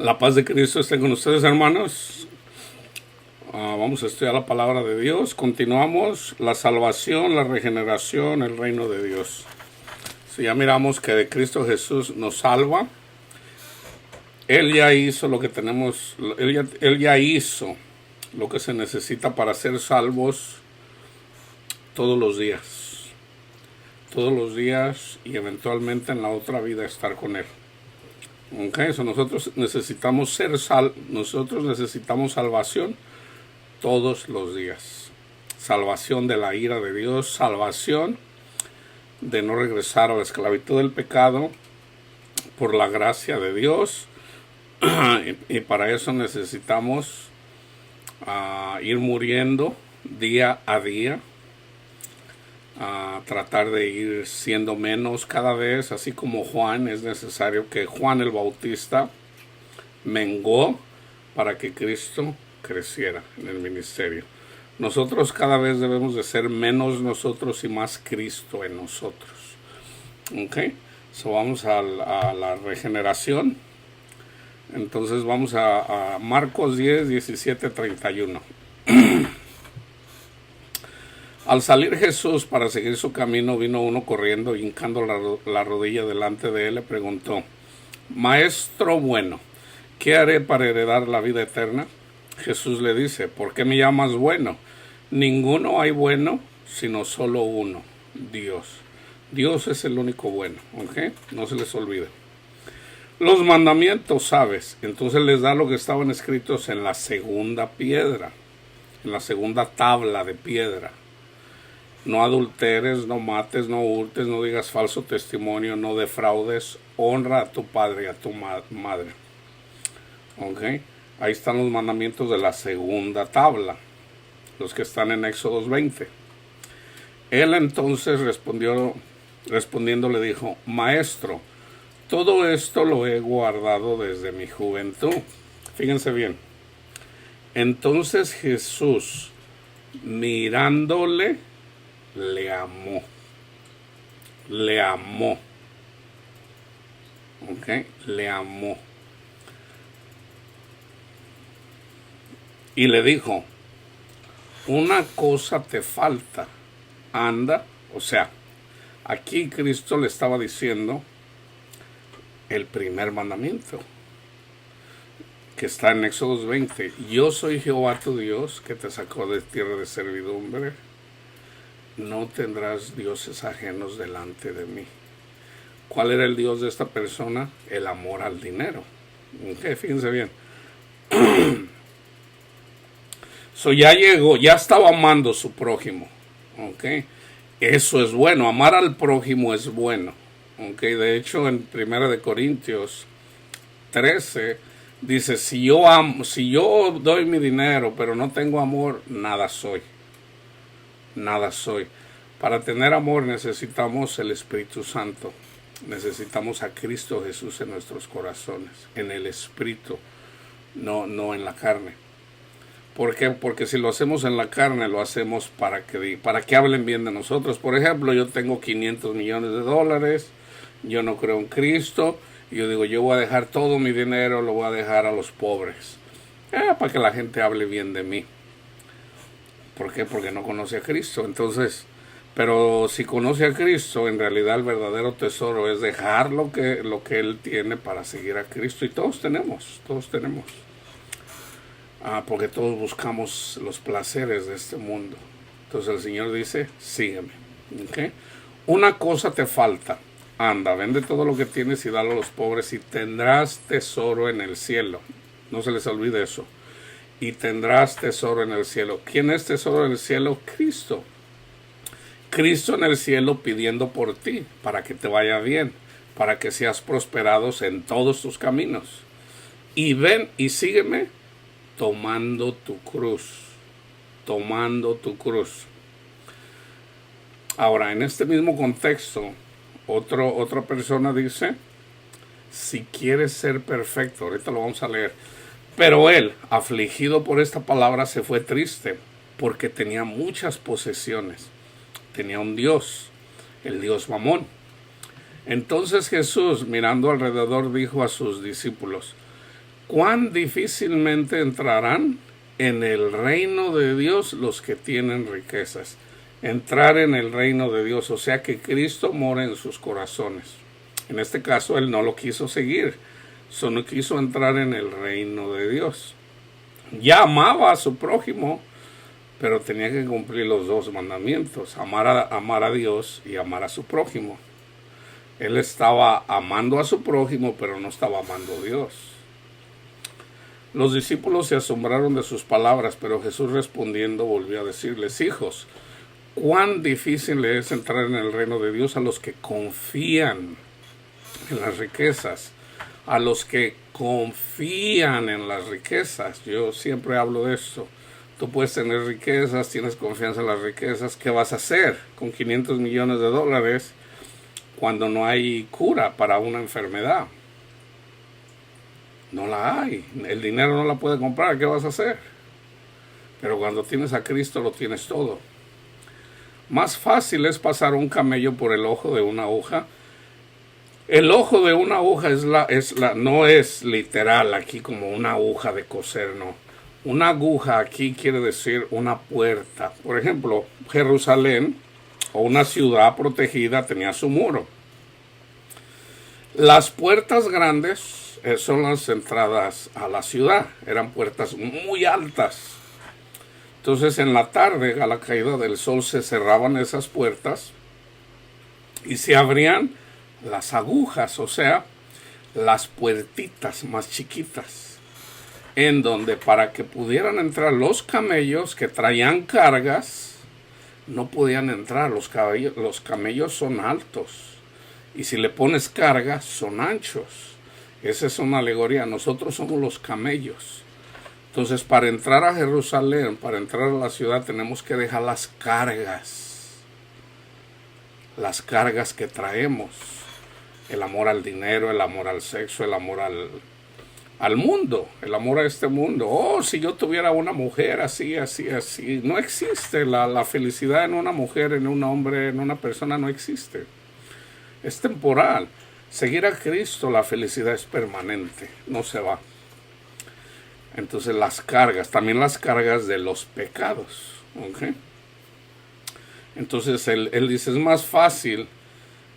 La paz de Cristo esté con ustedes, hermanos. Vamos a estudiar la palabra de Dios. Continuamos la salvación, la regeneración, el reino de Dios. Si ya miramos que de Cristo Jesús nos salva, Él ya hizo lo que tenemos, Él ya hizo lo que se necesita para ser salvos todos los días. Todos los días y eventualmente en la otra vida estar con Él. Okay, so nosotros necesitamos salvación todos los días. Salvación de la ira de Dios, salvación de no regresar a la esclavitud del pecado por la gracia de Dios. y para eso necesitamos ir muriendo día a día. Tratar de ir siendo menos cada vez, así como Juan. Es necesario que Juan el Bautista menguó para que Cristo creciera en el ministerio. Nosotros cada vez debemos de ser menos nosotros y más Cristo en nosotros. Ok, so vamos a la regeneración. Entonces vamos a Marcos 10, 17, 31. Al salir Jesús para seguir su camino, vino uno corriendo, hincando la rodilla delante de él, le preguntó: Maestro bueno, ¿qué haré para heredar la vida eterna? Jesús le dice: ¿por qué me llamas bueno? Ninguno hay bueno, sino solo uno, Dios. Dios es el único bueno, ¿ok? No se les olvide. Los mandamientos, ¿sabes? Entonces les da lo que estaban escritos en la segunda piedra, en la segunda tabla de piedra. No adulteres, no mates, no hurtes, no digas falso testimonio, no defraudes, honra a tu padre y a tu madre. Ok, ahí están los mandamientos de la segunda tabla, los que están en Éxodo 20. Él entonces respondiendo le dijo: Maestro, todo esto lo he guardado desde mi juventud. Fíjense bien. Entonces Jesús, mirándole, le amó. Le amó. Ok, le amó. Y le dijo: una cosa te falta. Anda. O sea, aquí Cristo le estaba diciendo el primer mandamiento, que está en Éxodo 20. Yo soy Jehová tu Dios, que te sacó de tierra de servidumbre. No tendrás dioses ajenos delante de mí. ¿Cuál era el Dios de esta persona? El amor al dinero. Okay, fíjense bien. So ya llegó, ya estaba amando a su prójimo. Okay. Eso es bueno, amar al prójimo es bueno. Okay. De hecho, en 1 Corintios 13 dice: si yo doy mi dinero pero no tengo amor, nada soy. Nada soy. Para tener amor necesitamos el Espíritu Santo. Necesitamos a Cristo Jesús en nuestros corazones, en el Espíritu, no en la carne. ¿Por qué? Porque si lo hacemos en la carne, lo hacemos para que hablen bien de nosotros. Por ejemplo, yo tengo 500 millones de dólares, yo no creo en Cristo, y yo digo: yo voy a dejar todo mi dinero, lo voy a dejar a los pobres, para que la gente hable bien de mí. ¿Por qué? Porque no conoce a Cristo. Entonces, pero si conoce a Cristo, en realidad el verdadero tesoro es dejar lo que Él tiene para seguir a Cristo. Y todos tenemos. Porque todos buscamos los placeres de este mundo. Entonces el Señor dice: sígueme. ¿Okay? Una cosa te falta. Anda, vende todo lo que tienes y dalo a los pobres y tendrás tesoro en el cielo. No se les olvide eso. Y tendrás tesoro en el cielo. ¿Quién es tesoro en el cielo? Cristo. Cristo en el cielo pidiendo por ti, para que te vaya bien, para que seas prosperados en todos tus caminos. Y ven y sígueme tomando tu cruz. Tomando tu cruz. Ahora, en este mismo contexto, otra persona dice: si quieres ser perfecto, ahorita lo vamos a leer. Pero él, afligido por esta palabra, se fue triste, porque tenía muchas posesiones. Tenía un Dios, el Dios Mamón. Entonces Jesús, mirando alrededor, dijo a sus discípulos: cuán difícilmente entrarán en el reino de Dios los que tienen riquezas. Entrar en el reino de Dios, o sea que Cristo mora en sus corazones. En este caso él no lo quiso seguir, solo quiso entrar en el reino de Dios. Ya amaba a su prójimo, pero tenía que cumplir los dos mandamientos, amar a Dios y amar a su prójimo. Él estaba amando a su prójimo, pero no estaba amando a Dios. Los discípulos se asombraron de sus palabras, pero Jesús respondiendo volvió a decirles: hijos, cuán difícil es entrar en el reino de Dios a los que confían en las riquezas, a los que confían en las riquezas. Yo siempre hablo de esto. Tú puedes tener riquezas, tienes confianza en las riquezas. ¿Qué vas a hacer con 500 millones de dólares cuando no hay cura para una enfermedad? No la hay. El dinero no la puede comprar. ¿Qué vas a hacer? Pero cuando tienes a Cristo lo tienes todo. Más fácil es pasar un camello por el ojo de una aguja. El ojo de una aguja no es literal aquí como una aguja de coser, no. Una aguja aquí quiere decir una puerta. Por ejemplo, Jerusalén o una ciudad protegida tenía su muro. Las puertas grandes son las entradas a la ciudad. Eran puertas muy altas. Entonces en la tarde, a la caída del sol, se cerraban esas puertas y se abrían las agujas, o sea, las puertitas más chiquitas, en donde para que pudieran entrar los camellos que traían cargas, no podían entrar. Los camellos son altos y si le pones carga son anchos. Esa es una alegoría. Nosotros somos los camellos. Entonces, para entrar a Jerusalén, para entrar a la ciudad, tenemos que dejar las cargas que traemos. El amor al dinero, el amor al sexo, el amor al mundo, el amor a este mundo. Oh, si yo tuviera una mujer así. No existe la felicidad en una mujer, en un hombre, en una persona, no existe. Es temporal. Seguir a Cristo, la felicidad es permanente, no se va. Entonces las cargas, también las cargas de los pecados. ¿Okay? Entonces él dice, es más fácil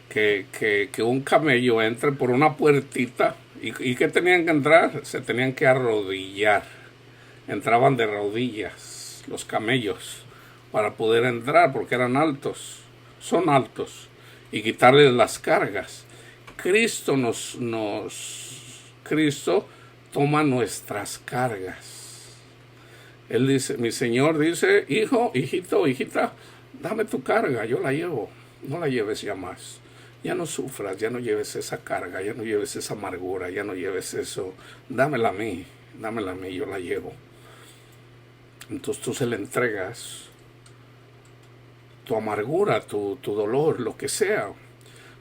que un camello entre por una puertita. ¿Y qué tenían que entrar? Se tenían que arrodillar. Entraban de rodillas los camellos para poder entrar porque eran altos. Son altos. Y quitarles las cargas. Cristo toma nuestras cargas. Él dice, mi Señor dice, hijo, hijito, hijita, dame tu carga, yo la llevo. No la lleves ya más. Ya no sufras, ya no lleves esa carga, ya no lleves esa amargura, ya no lleves eso. Dámela a mí, yo la llevo. Entonces tú se le entregas tu amargura, tu dolor, lo que sea.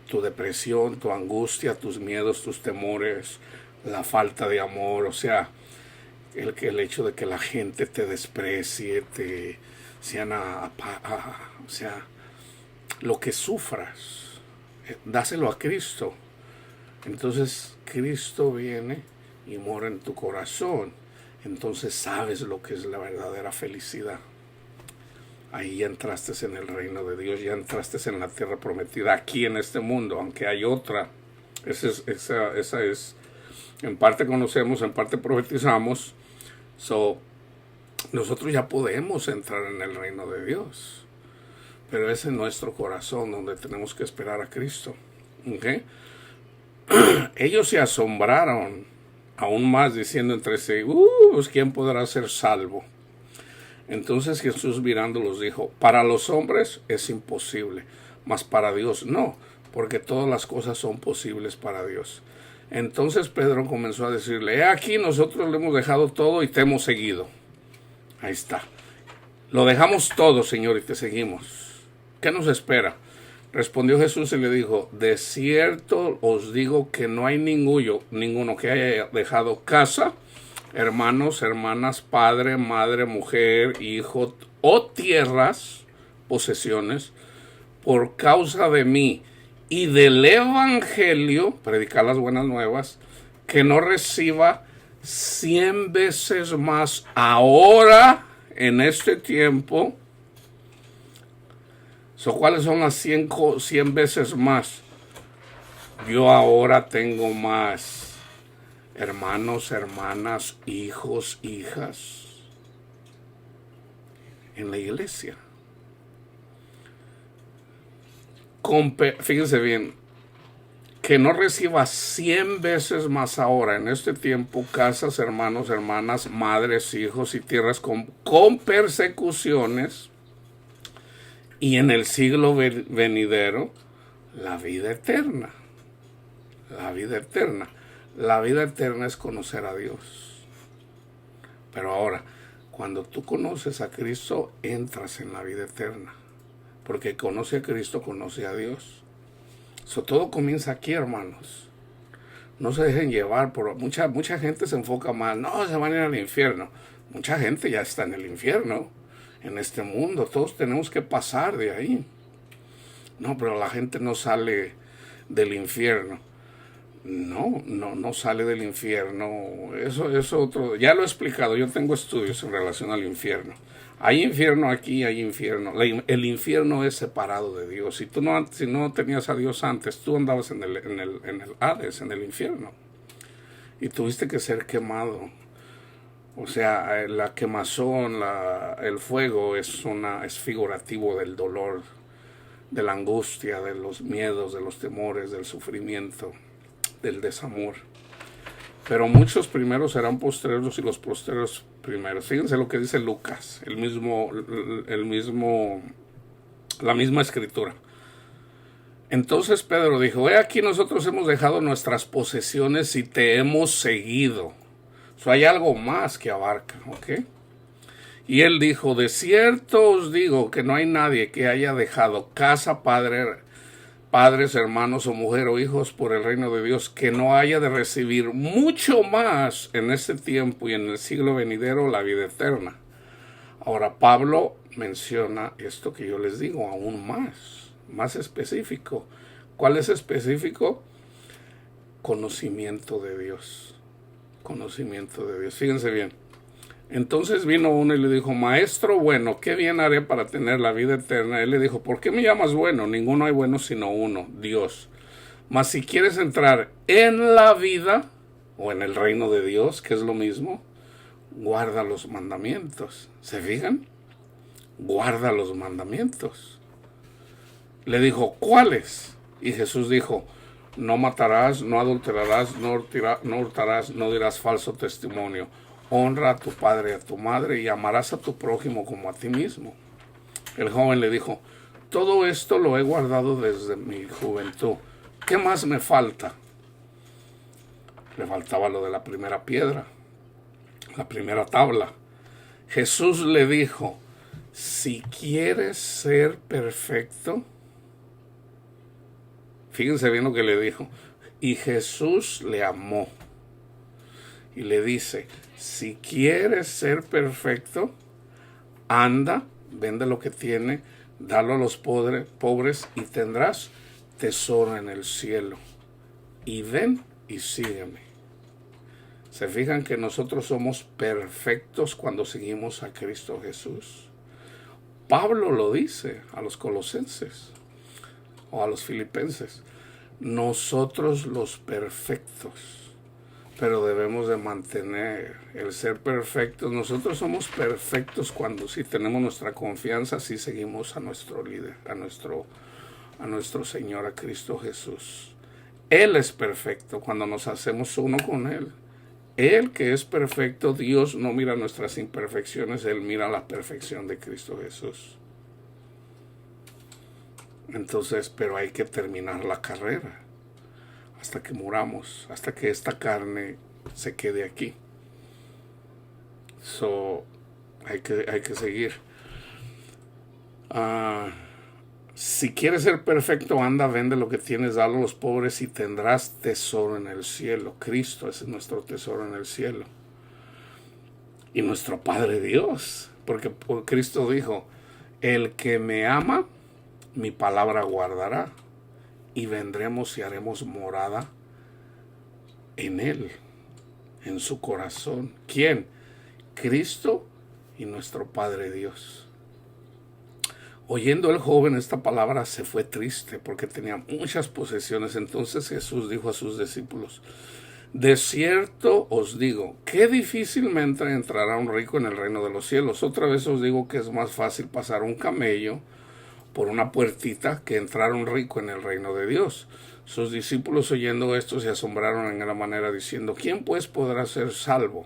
Tu depresión, tu angustia, tus miedos, tus temores, la falta de amor, o sea, el hecho de que la gente te desprecie, o sea, lo que sufras, dáselo a Cristo. Entonces Cristo viene y mora en tu corazón. Entonces sabes lo que es la verdadera felicidad. Ahí ya entraste en el reino de Dios, ya entraste en la tierra prometida, aquí en este mundo, aunque hay otra. Esa es, en parte conocemos, en parte profetizamos. Nosotros ya podemos entrar en el reino de Dios, pero es en nuestro corazón donde tenemos que esperar a Cristo. ¿Okay? Ellos se asombraron aún más diciendo entre sí, pues ¿quién podrá ser salvo? Entonces Jesús mirándolos dijo, para los hombres es imposible, mas para Dios no, porque todas las cosas son posibles para Dios. Entonces Pedro comenzó a decirle, he aquí nosotros le hemos dejado todo y te hemos seguido. Ahí está. Lo dejamos todo, Señor, y te seguimos. ¿Qué nos espera? Respondió Jesús y le dijo, de cierto os digo que no hay ninguno que haya dejado casa, hermanos, hermanas, padre, madre, mujer, hijo o tierras, posesiones, por causa de mí y del evangelio, predicar las buenas nuevas, que no reciba 100 veces más ahora, en este tiempo. ¿Cuáles son las 100 veces más? Yo ahora tengo más hermanos, hermanas, hijos, hijas en la iglesia. Fíjense bien, que no reciba 100 veces más ahora en este tiempo casas, hermanos, hermanas, madres, hijos y tierras con persecuciones, y en el siglo venidero la vida eterna. La vida eterna. La vida eterna es conocer a Dios. Pero ahora, cuando tú conoces a Cristo, entras en la vida eterna. Porque conoce a Cristo, conoce a Dios. Todo comienza aquí, hermanos. No se dejen llevar por mucha gente se enfoca mal. No, se van a ir al infierno. Mucha gente ya está en el infierno, en este mundo. Todos tenemos que pasar de ahí. No, pero la gente no sale del infierno. No sale del infierno. Eso es otro. Ya lo he explicado. Yo tengo estudios en relación al infierno. Hay infierno aquí, hay infierno. El infierno es separado de Dios. Si no tenías a Dios antes, tú andabas en el Hades, en el infierno. Y tuviste que ser quemado. O sea, la quemazón, el fuego es figurativo del dolor, de la angustia, de los miedos, de los temores, del sufrimiento, del desamor. Pero muchos primeros serán postreros y los postreros primeros. Fíjense lo que dice Lucas, la misma escritura. Entonces Pedro dijo: he aquí, nosotros hemos dejado nuestras posesiones y te hemos seguido. Hay algo más que abarca, ¿ok? Y él dijo: de cierto os digo que no hay nadie que haya dejado casa, padres, hermanos o mujer o hijos por el reino de Dios, que no haya de recibir mucho más en este tiempo y en el siglo venidero la vida eterna. Ahora Pablo menciona esto que yo les digo, aún más específico. ¿Cuál es específico? Conocimiento de Dios. Conocimiento de Dios. Fíjense bien. Entonces vino uno y le dijo: maestro bueno, ¿qué bien haré para tener la vida eterna? Él le dijo: ¿por qué me llamas bueno? Ninguno hay bueno sino uno, Dios. Mas si quieres entrar en la vida, o en el reino de Dios, que es lo mismo, guarda los mandamientos. ¿Se fijan? Guarda los mandamientos. Le dijo: ¿cuáles? Y Jesús dijo: no matarás, no adulterarás, no hurtarás, no dirás falso testimonio. Honra a tu padre y a tu madre, y amarás a tu prójimo como a ti mismo. El joven le dijo: todo esto lo he guardado desde mi juventud. ¿Qué más me falta? Le faltaba lo de la primera piedra, la primera tabla. Jesús le dijo: si quieres ser perfecto. Fíjense bien lo que le dijo. Y Jesús le amó. Y le dice: si quieres ser perfecto, anda, vende lo que tiene, dalo a los pobres y tendrás tesoro en el cielo. Y ven y sígueme. ¿Se fijan que nosotros somos perfectos cuando seguimos a Cristo Jesús? Pablo lo dice a los colosenses o a los filipenses: nosotros los perfectos. Pero debemos de mantener el ser perfectos. Nosotros somos perfectos cuando sí tenemos nuestra confianza, sí seguimos a nuestro líder, a nuestro Señor, a Cristo Jesús. Él es perfecto cuando nos hacemos uno con Él. Él que es perfecto, Dios no mira nuestras imperfecciones, Él mira la perfección de Cristo Jesús. Entonces, pero hay que terminar la carrera hasta que muramos, hasta que esta carne se quede aquí. Hay que seguir. Si quieres ser perfecto, anda, vende lo que tienes, dalo a los pobres y tendrás tesoro en el cielo. Cristo es nuestro tesoro en el cielo. Y nuestro Padre Dios. Porque Cristo dijo: el que me ama, mi palabra guardará, y vendremos y haremos morada en Él. en su corazón. ¿Quién? Cristo y nuestro Padre Dios. Oyendo el joven esta palabra se fue triste porque tenía muchas posesiones. Entonces Jesús dijo a sus discípulos: de cierto os digo, qué difícilmente entrará un rico en el reino de los cielos. Otra vez os digo que es más fácil pasar un camello por una puertita que entrar un rico en el reino de Dios. Sus discípulos, oyendo esto, se asombraron en gran manera, diciendo: ¿quién pues podrá ser salvo?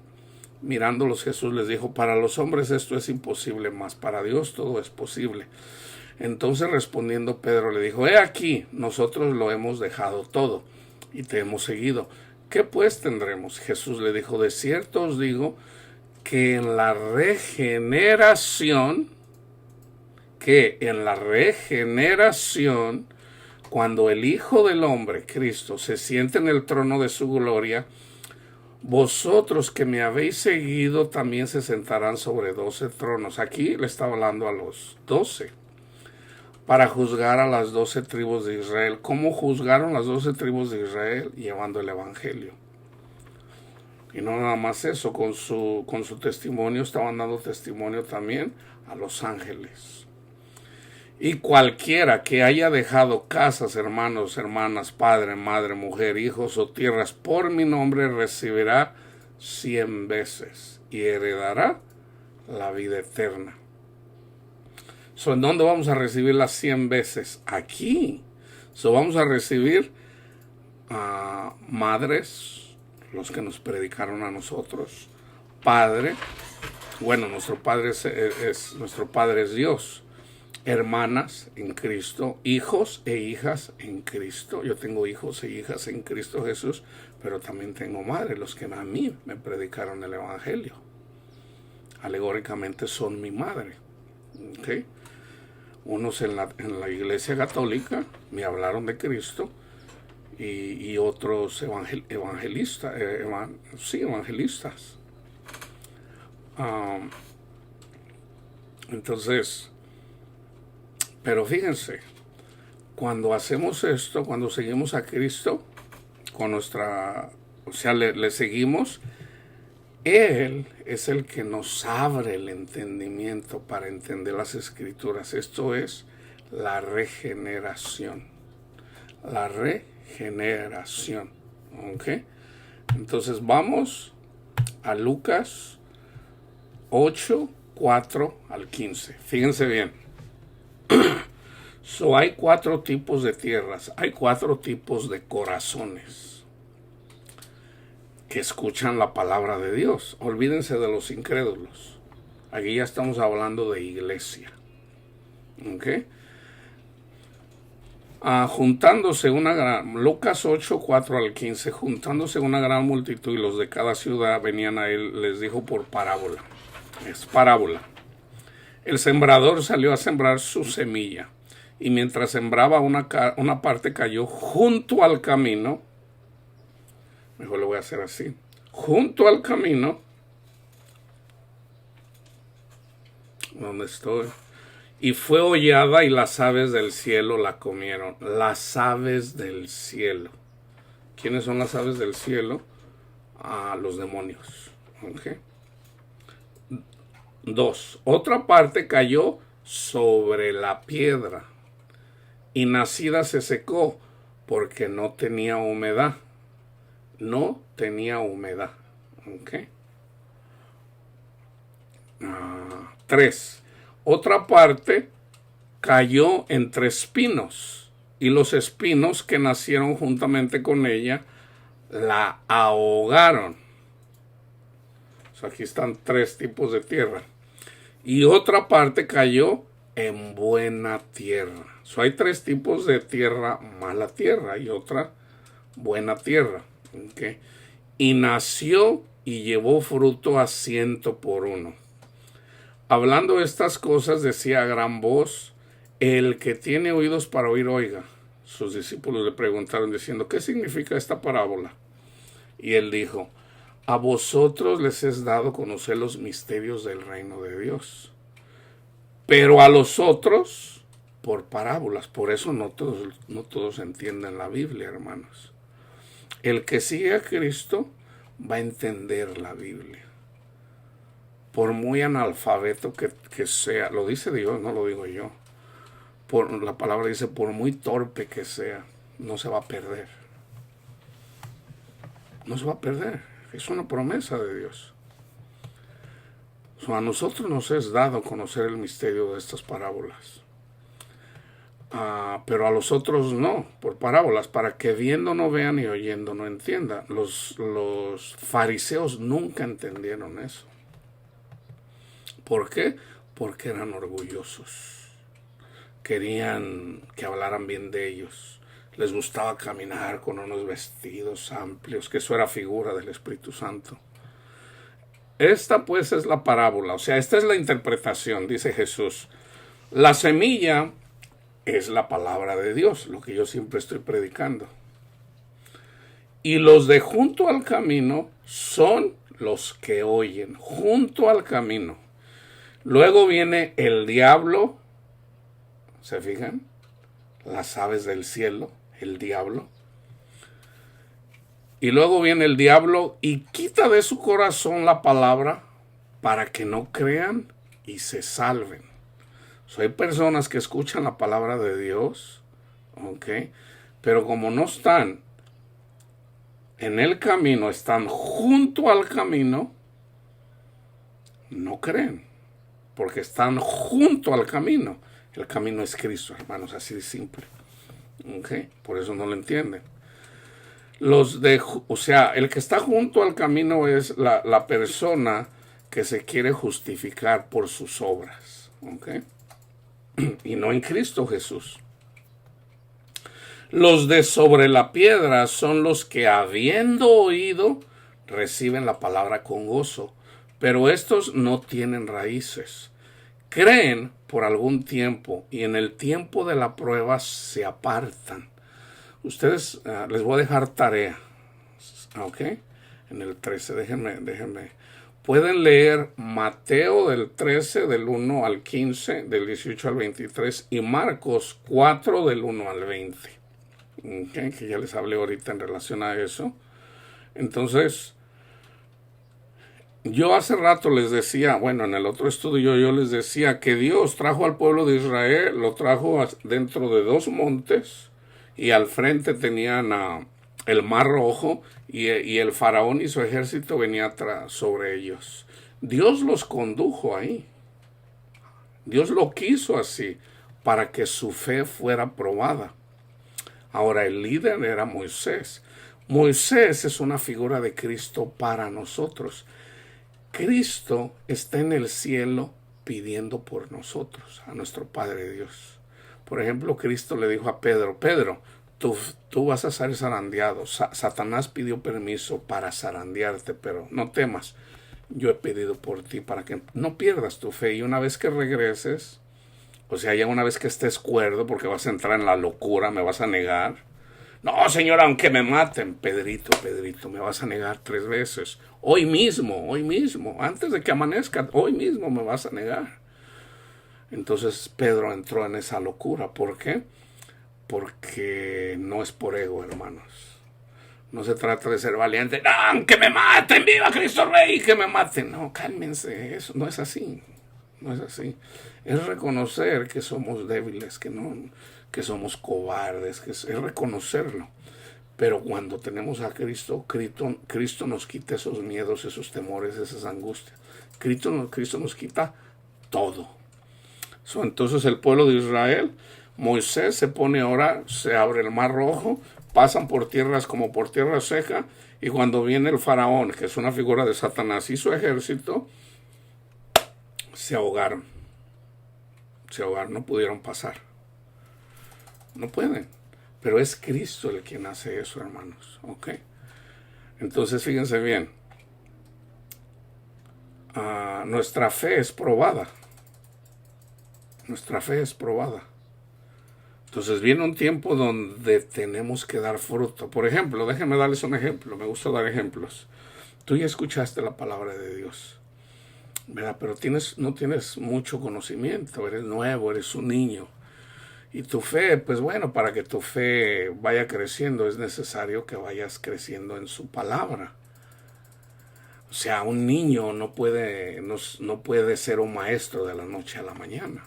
Mirándolos, Jesús les dijo: para los hombres esto es imposible, mas para Dios todo es posible. Entonces respondiendo Pedro le dijo: he aquí, nosotros lo hemos dejado todo y te hemos seguido. ¿Qué pues tendremos? Jesús le dijo: de cierto os digo que en la regeneración, cuando el Hijo del Hombre, Cristo, se siente en el trono de su gloria, vosotros que me habéis seguido también se sentarán sobre 12 tronos. Aquí le está hablando a los 12, para juzgar a las 12 tribus de Israel. ¿Cómo juzgaron las 12 tribus de Israel? Llevando el evangelio. Y no nada más eso, con su testimonio estaban dando testimonio también a los ángeles. Y cualquiera que haya dejado casas, hermanos, hermanas, padre, madre, mujer, hijos o tierras por mi nombre recibirá 100 veces y heredará la vida eterna. ¿En dónde vamos a recibir las 100 veces? Aquí. Vamos a recibir a madres, los que nos predicaron a nosotros, padre, bueno, nuestro padre es Dios, hermanas en Cristo, hijos e hijas en Cristo. Yo tengo hijos e hijas en Cristo Jesús, pero también tengo madre, los que a mí me predicaron el evangelio. Alegóricamente son mi madre. ¿Okay? Unos en la iglesia católica me hablaron de Cristo y otros evangelistas. Entonces, pero fíjense, cuando hacemos esto, cuando seguimos a Cristo, le seguimos, Él es el que nos abre el entendimiento para entender las Escrituras. Esto es la regeneración. La regeneración. ¿Ok? Entonces vamos a Lucas 8, 4 al 15. Fíjense bien. Hay 4 tipos de tierras, hay 4 tipos de corazones que escuchan la palabra de Dios. Olvídense de los incrédulos. Aquí ya estamos hablando de iglesia. ¿Ok? Juntándose Lucas 8, 4 al 15, juntándose una gran multitud y los de cada ciudad venían a él, les dijo por parábola. Es parábola. El sembrador salió a sembrar su semilla y mientras sembraba una parte cayó junto al camino. Mejor lo voy a hacer así. Junto al camino. ¿Dónde estoy? Y fue hollada y las aves del cielo la comieron. Las aves del cielo. ¿Quiénes son las aves del cielo? Los demonios. ¿Okay? 2. Otra parte cayó sobre la piedra y nacida se secó porque no tenía humedad. No tenía humedad. ¿Okay? 3. Otra parte cayó entre espinos y los espinos que nacieron juntamente con ella la ahogaron. Aquí están 3 tipos de tierra. Y otra parte cayó en buena tierra. Hay 3 tipos de tierra: mala tierra y otra buena tierra. ¿Okay? Y nació y llevó fruto a 100 por 1. Hablando estas cosas decía a gran voz: el que tiene oídos para oír, oiga. Sus discípulos le preguntaron diciendo: ¿qué significa esta parábola? Y él dijo: a vosotros les es dado conocer los misterios del reino de Dios, pero a los otros por parábolas. Por eso no todos entienden la Biblia, hermanos. El que sigue a Cristo va a entender la Biblia. Por muy analfabeto que sea, lo dice Dios, no lo digo yo. La palabra dice, por muy torpe que sea, no se va a perder. No se va a perder. Es una promesa de Dios. A nosotros nos es dado conocer el misterio de estas parábolas. Pero a los otros no, por parábolas, para que viendo no vean y oyendo no entiendan. Los fariseos nunca entendieron eso. ¿Por qué? Porque eran orgullosos. Querían que hablaran bien de ellos. Les gustaba caminar con unos vestidos amplios, que eso era figura del Espíritu Santo. Esta pues es la parábola, o sea, esta es la interpretación, dice Jesús. La semilla es la palabra de Dios, lo que yo siempre estoy predicando. Y los de junto al camino son los que oyen, junto al camino. Luego viene el diablo, ¿se fijan? Las aves del cielo, el diablo. Y luego viene el diablo y quita de su corazón la palabra para que no crean y se salven. Hay personas que escuchan la palabra de Dios, ¿ok? Pero como no están en el camino, están junto al camino, no creen, porque están junto al camino. El camino es Cristo, hermanos, así de simple. ¿Ok? Por eso no lo entienden. O sea, el que está junto al camino es la persona que se quiere justificar por sus obras. ¿Ok? Y no en Cristo Jesús. Los de sobre la piedra son los que, habiendo oído, reciben la palabra con gozo, pero estos no tienen raíces. Creen por algún tiempo y en el tiempo de la prueba se apartan. Ustedes, les voy a dejar tarea, ¿ok? En el 13, déjenme. Pueden leer Mateo del 13, del 1 al 15, del 18 al 23, y Marcos 4, del 1 al 20. Okay, que ya les hablé ahorita en relación a eso. Entonces, yo hace rato les decía, bueno, en el otro estudio yo les decía que Dios trajo al pueblo de Israel, lo trajo dentro de 2 montes, y al frente tenían el Mar Rojo, y el faraón y su ejército venía sobre ellos. Dios los condujo ahí. Dios lo quiso así, para que su fe fuera probada. Ahora, el líder era Moisés. Moisés es una figura de Cristo para nosotros. Cristo está en el cielo pidiendo por nosotros, a nuestro Padre Dios. Por ejemplo, Cristo le dijo a Pedro, Pedro, tú vas a ser zarandeado. Satanás pidió permiso para zarandearte, pero no temas. Yo he pedido por ti para que no pierdas tu fe. Y una vez que regreses, o sea, ya una vez que estés cuerdo, porque vas a entrar en la locura, me vas a negar. No, Señor, aunque me maten, Pedrito, me vas a negar 3 veces. Hoy mismo, antes de que amanezca, hoy mismo me vas a negar. Entonces Pedro entró en esa locura. ¿Por qué? Porque no es por ego, hermanos. No se trata de ser valiente. ¡No, que me maten! ¡Viva Cristo Rey! ¡Que me maten! No, cálmense. Eso no es así. No es así. Es reconocer que somos débiles, que somos cobardes, es reconocerlo. Pero cuando tenemos a Cristo, Cristo nos quita esos miedos, esos temores, esas angustias. Cristo nos quita todo. Entonces el pueblo de Israel, Moisés se pone a orar, se abre el Mar Rojo, pasan por tierras como por tierra seca, y cuando viene el faraón, que es una figura de Satanás, y su ejército, se ahogaron, no pudieron pasar. No pueden. Pero es Cristo el quien hace eso, hermanos. ¿Ok? Entonces, fíjense bien. Nuestra fe es probada. Entonces viene un tiempo donde tenemos que dar fruto. Por ejemplo, déjenme darles un ejemplo. Me gusta dar ejemplos. Tú ya escuchaste la palabra de Dios, ¿verdad? Pero no tienes mucho conocimiento. Eres nuevo, eres un niño. Y tu fe, pues bueno, para que tu fe vaya creciendo es necesario que vayas creciendo en su palabra. O sea, un niño no puede ser un maestro de la noche a la mañana.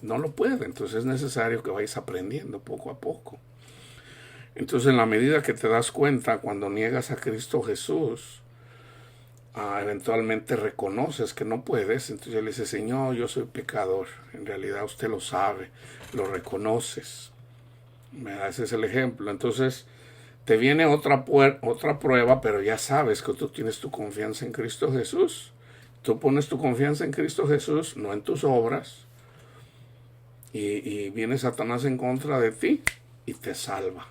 No lo puede. Entonces es necesario que vayas aprendiendo poco a poco. Entonces, en la medida que te das cuenta, cuando niegas a Cristo Jesús, eventualmente reconoces que no puedes. Entonces le dices, Señor, yo soy pecador. En realidad usted lo sabe, lo reconoces. Ese es el ejemplo. Entonces te viene otra prueba, pero ya sabes que tú tienes tu confianza en Cristo Jesús. Tú pones tu confianza en Cristo Jesús, no en tus obras. Y viene Satanás en contra de ti y te salva.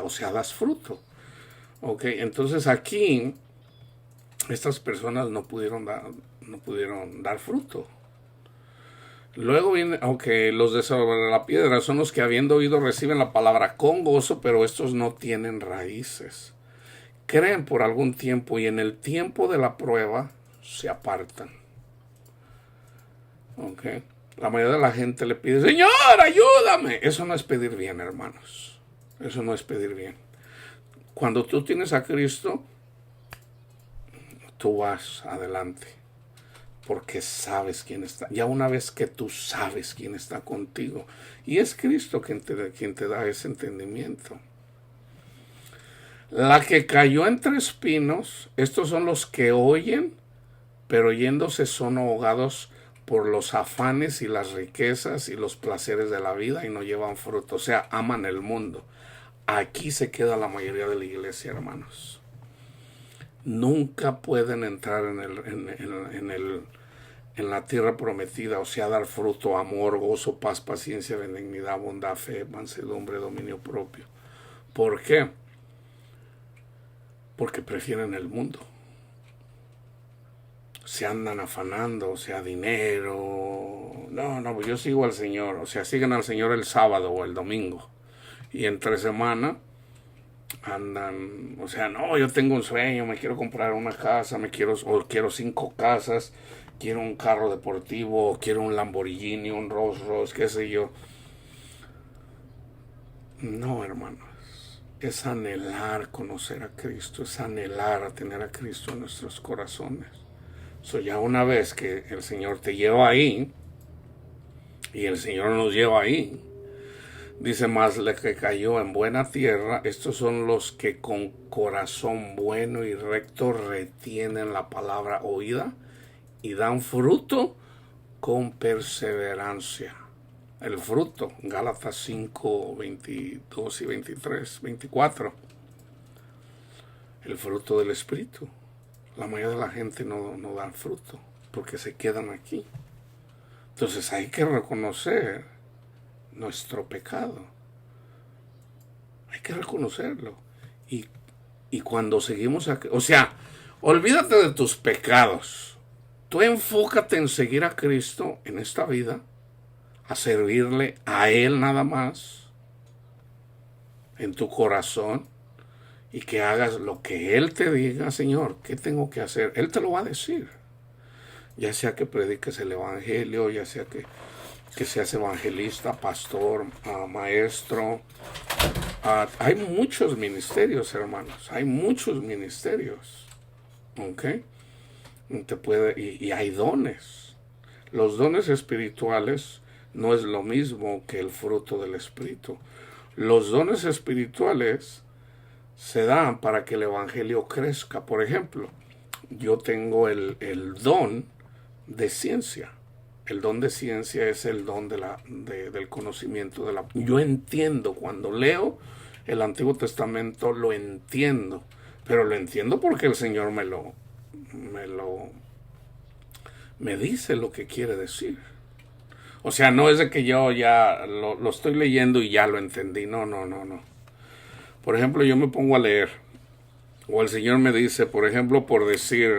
O sea, das fruto. Ok, entonces aquí estas personas no pudieron dar fruto. Luego viene, aunque los de sobre la piedra son los que habiendo oído reciben la palabra con gozo, pero estos no tienen raíces. Creen por algún tiempo y en el tiempo de la prueba se apartan. Ok. La mayoría de la gente le pide, Señor, ayúdame. Eso no es pedir bien, hermanos. Eso no es pedir bien. Cuando tú tienes a Cristo, tú vas adelante. Porque sabes quién está. Ya una vez que tú sabes quién está contigo. Y es Cristo quien te da ese entendimiento. La que cayó entre espinos, estos son los que oyen, pero oyéndose son ahogados por los afanes y las riquezas y los placeres de la vida y no llevan fruto. O sea, aman el mundo. Aquí se queda la mayoría de la iglesia, hermanos. Nunca pueden entrar en la tierra prometida, o sea, dar fruto, amor, gozo, paz, paciencia, benignidad, bondad, fe, mansedumbre, dominio propio. ¿Por qué? Porque prefieren el mundo. Se andan afanando, o sea, dinero. No, pues yo sigo al Señor. O sea, siguen al Señor el sábado o el domingo. Y entre semana andan, o sea, no, yo tengo un sueño, me quiero comprar una casa, quiero 5 casas, quiero un carro deportivo, quiero un Lamborghini, un Rolls Royce, qué sé yo. No, hermanos. Es anhelar conocer a Cristo, es anhelar a tener a Cristo en nuestros corazones. Ya una vez que el Señor te lleva ahí, y el Señor nos lleva ahí, dice más, el que cayó en buena tierra, estos son los que con corazón bueno y recto retienen la palabra oída y dan fruto con perseverancia. El fruto, Gálatas 5, 22 y 23, 24. El fruto del Espíritu. La mayoría de la gente no da fruto porque se quedan aquí. Entonces hay que reconocer nuestro pecado. Hay que reconocerlo. Y cuando seguimos aquí, o sea, olvídate de tus pecados. Tú enfócate en seguir a Cristo en esta vida, a servirle a Él nada más, en tu corazón, y que hagas lo que Él te diga, Señor, ¿qué tengo que hacer? Él te lo va a decir. Ya sea que prediques el evangelio, ya sea que seas evangelista, pastor, maestro. Hay muchos ministerios, hermanos. Hay muchos ministerios. ¿Ok? Y hay dones. Los dones espirituales no es lo mismo que el fruto del Espíritu. Los dones espirituales se dan para que el evangelio crezca. Por ejemplo, yo tengo el don de ciencia. El don de ciencia es el don del conocimiento de la. Yo entiendo, cuando leo el Antiguo Testamento, lo entiendo. Pero lo entiendo porque el Señor me dice lo que quiere decir. O sea, no es de que yo ya lo estoy leyendo y ya lo entendí. No. Por ejemplo, yo me pongo a leer. O el Señor me dice, por ejemplo, por decir,